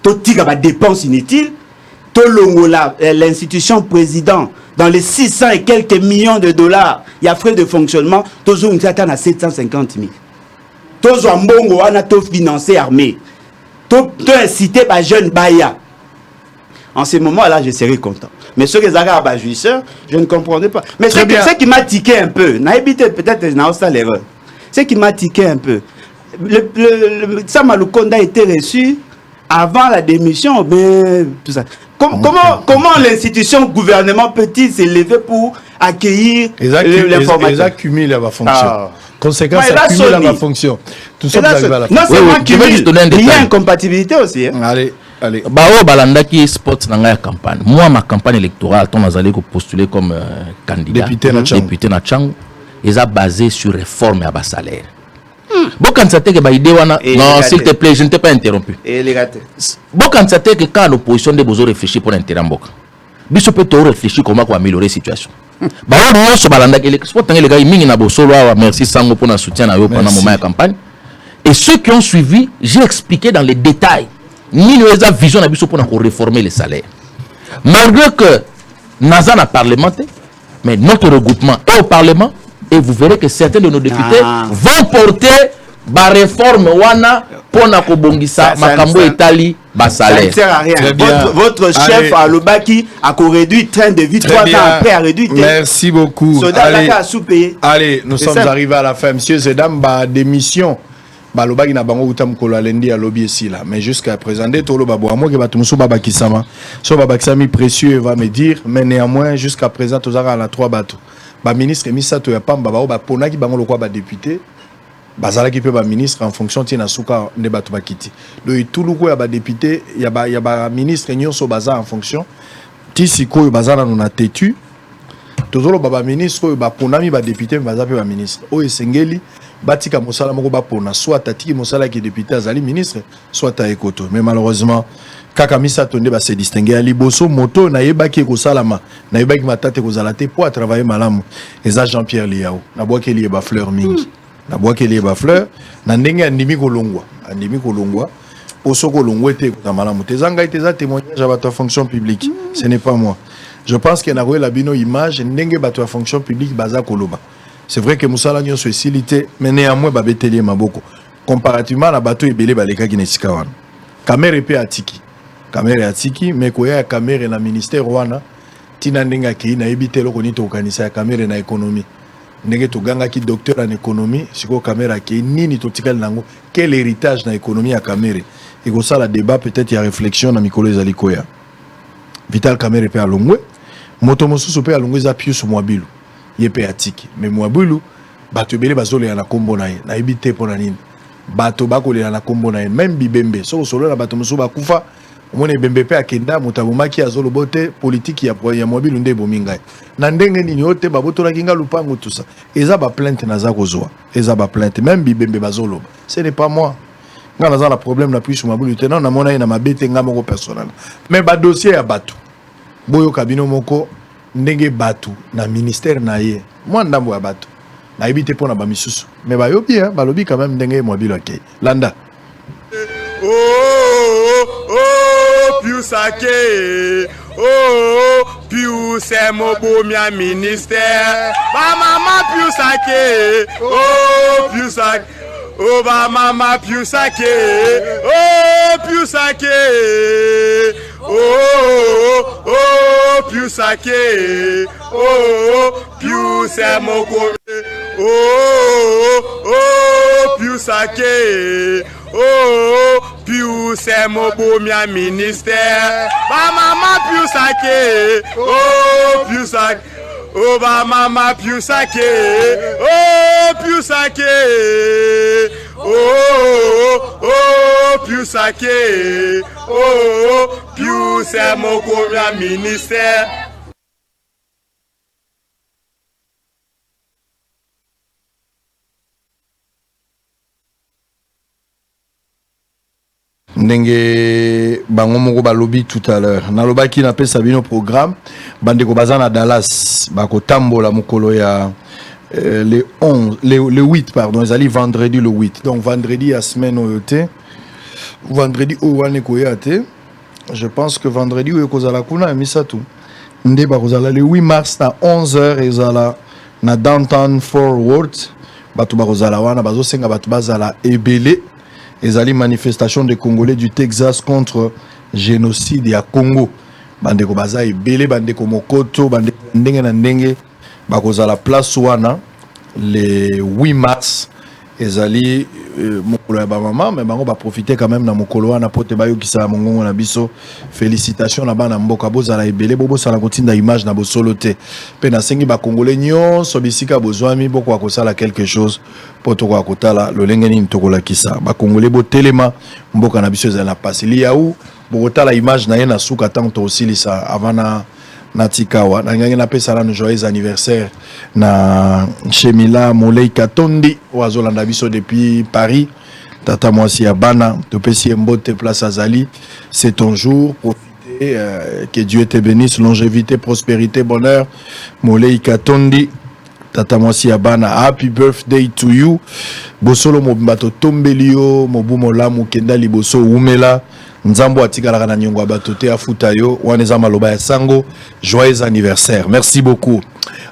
[SPEAKER 2] tout tire à dépenses inutiles, tout l'institution président, dans les 600 et quelques millions de dollars, il y a frais de fonctionnement, tous ont atteint à 750 000. Tous ont mbongo, on a tout financé armé. Tout incité par jeunes Baya. En ce moment-là, je serais content. Mais ceux qui sont à jouisseurs, je ne comprendrais pas. Mais ce qui m'a tiqué un peu, peut-être dans l'erreur. Ce qui m'a tiqué un peu, Samaloukonda a été reçu avant la démission, mais tout ça. Comment l'institution gouvernement peut-il s'élever pour accueillir l'information?
[SPEAKER 1] Les accumulent la fonction. Conséquence, ça cumule la fonction. Tout ça, vous à la
[SPEAKER 2] non, c'est moi qui
[SPEAKER 3] vais juste donner un détail.
[SPEAKER 2] Il y a incompatibilité aussi. Hein.
[SPEAKER 1] Allez.
[SPEAKER 3] Bao balandaki sport dans la campagne. Moi, ma campagne électorale, on a allé postuler comme candidat. Député na Tchang. Ils ont basé sur réforme à bas salaire. Bon, quand ça que idée non, s'il te plaît, je ne t'ai pas interrompu.
[SPEAKER 2] Et les gâtés.
[SPEAKER 3] Bon, quand ça que quand l'opposition des besoins réfléchir pour l'interrompre. Biso peut réfléchir comment améliorer la situation. Bah on se balanda que les gars ils na bosolo merci sango pour notre soutien na yo pendant moment de campagne. Et ceux qui ont suivi, j'ai expliqué dans les détails ni nous avons vision na biso pour réformer les salaires. Malgré que Naza n'a parlementé, mais notre regroupement est au parlement et vous verrez que certains de nos députés vont porter la réforme wana pour na kobongisa makambo etali ba salaire.
[SPEAKER 2] Ça ne sert à rien. Votre chef à l'Obaki a réduit train de vie 3 ans après a réduit.
[SPEAKER 1] Merci beaucoup. Allez, nous sommes arrivés à la fin. Monsieur Zedam, démission. L'Obaki n'a pas eu lundi à lobby ici là. Mais jusqu'à présent, tout moi qui va tout le baba kisama. So baba kisami précieux va me dire, mais néanmoins jusqu'à présent tous à la 3 bateaux. Ba ministre Missa to ya pamba ba pona ki bango lokwa ba député. Bazala qui peut ba ministre en fonction tina suka ne batu bakiti. Donc tout le coup ya ba député, ya ba ministre nyonso baza en fonction. Ti siko bazala na tetu. Tozolo baba ministre ba ponami ba député baza pe ba ministre. O esengeli batika mosala moko ba pona soit tatiki mosala ki député azali ministre soit ta ekoto. Mais malheureusement kaka misa tonde ba se distinguer ali boso moto na yebaki ko salama na yebaki matate ko zalate pour travailler malamu. Eza Jean-Pierre Liao. Na bois ke lié ba fleur mingi. Na bois ke lié ba fleur na ndenge andimi ko longwa poso ko longwa te ko malamu te zanga te za témoignage à ta fonction publique. Ce n'est pas moi. Je pense que na ko la bino image ndenge ba ta fonction publique baza koloba. C'est vrai que musala nyonso esilité mais néanmoins ba betelier maboko comparativement na bato ebele ba leka ki nesika wana. Kamera pe atiki. Kamera atiki mais ko ya kamera na ministère wana tina ndenge ki na ebitelo ko nito kanisa ya kamera na économie. Ndenge to ganga ki docteur en économie siko kamera ki nini to tikal nango quel héritage na économie ya kamera et ko ça la débat peut-être ya réflexion na mikolo ezali koya. Vital kamera pe alongwe moto mosusu pe alongwe za pius mwabilu yepe atiki mais mwabilu bato ebele bazole na kombo na ye na ebite pona nini bato bakolela na kombo na ye même bibembe so solo na bato mosusu bakufa omone bembe pe akenda mutabumaki azolo bote politique ya mwabilu nde bominga na ndenge nini yote babotola kinga lupango tout ça eza ba plainte na za kozwa eza ba plainte même bibembe bazolo ce n'est pas moi nga na za la problème na plus mwabilu tenant na mona ina mabete nga moko personnel mais ba dossier ya bato boyo kabino moko ndenge bato na ministère na ye moi ndambo ya bato na ebite pona ba misusu mais ba yobi ba lobi quand même ndenge mwabilu akei landa
[SPEAKER 8] Pius Ake, Pius c'est mon beau ministère. Ba maman Pius Ake, Pius Ake, ba maman Pius Ake, Pius Ake, Pius Ake, Pius c'est mon beau, Pius Ake. Pius c'est mon beau ministère. Ba maman Pius Ake, Pius Ake, ba maman Pius Ake, Pius Ake, Pius Ake, Pius c'est mon beau ministère.
[SPEAKER 1] ndenge bango moko balobi tout à l'heure nalobaki na pesa bino programme bandeko bazana Dallas bakotambola mokolo ya le 8 pardon ezali vendredi le 8 donc vendredi ya semaine oyote vendredi owane koyate je pense que vendredi oyo kozala kuna misatu nde bakozala le 8 mars na 11h ezala na downtown forward bato bakozala wana bazosenga bato bazala ebele ezali manifestation des Congolais du Texas contre génocide ya Congo bandeko baza ebele bandeko mokoto bandeko ndenge na ndenge bakozala place wana le 8 mars ezali mokolo ya bamama mais bango baprofite quand même na mokolo wana po te bayokisa mongongo na biso félicitations na bana mboka bozala ebele bobosala kotinda image na bosolo te mpe nasengi bakongole nyonso bisika bozwami bokoka kosala quelque chose po tokoka kotala lolenge nini tokolakisa bakongole botelema mboka na biso ezali na pasi liau bokotala image na ye na suka ntango toosilisa avant na tikawa nangangi napesa nanu joyeux anniversaire na Chemila Molei Katondi oazolanda biso depuis Paris tata mwasi ya bana topesi mbote place azali c'est ton jour profitez que Dieu te bénisse longévité prospérité bonheur Molei Katondi tata mwasi ya bana happy birthday to you bosolo mobimbato tombelio mobumo lamu kenda liboso umela Nzambo atikala na nyongo bato te afuta yo waneza maloba ya sango joyeux anniversaire merci beaucoup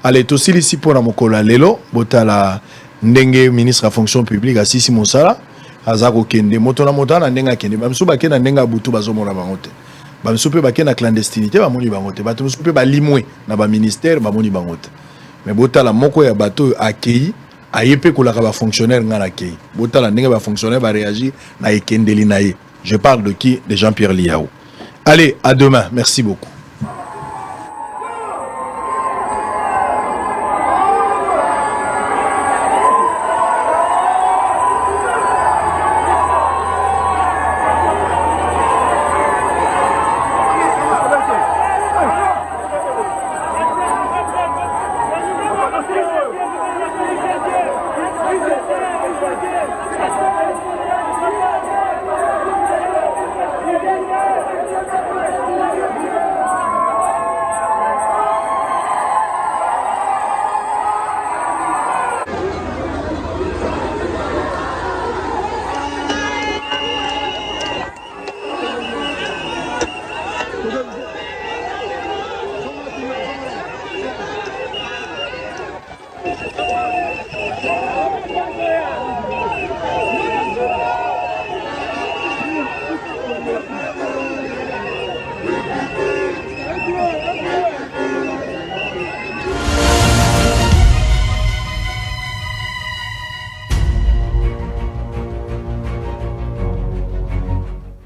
[SPEAKER 1] allez tosili si pona mokolo lelo botala ndenge ministre ya fonction publique asisi mosala azako kende moto na motana ndenga kende bamsu bakena ndenga butu bazomona bango te bamsu pe bakena clandestinité bamoni bango te bato msu pe balimwe na ba ministère bamoni bango te mais botala moko ya bato akei ayepe kolaka ba fonctionnaire ngana akei botala ndenge ba fonctionnaire ba réagir na ekendeli na ye. Je parle de qui? De Jean-Pierre Liao. Allez, à demain. Merci beaucoup.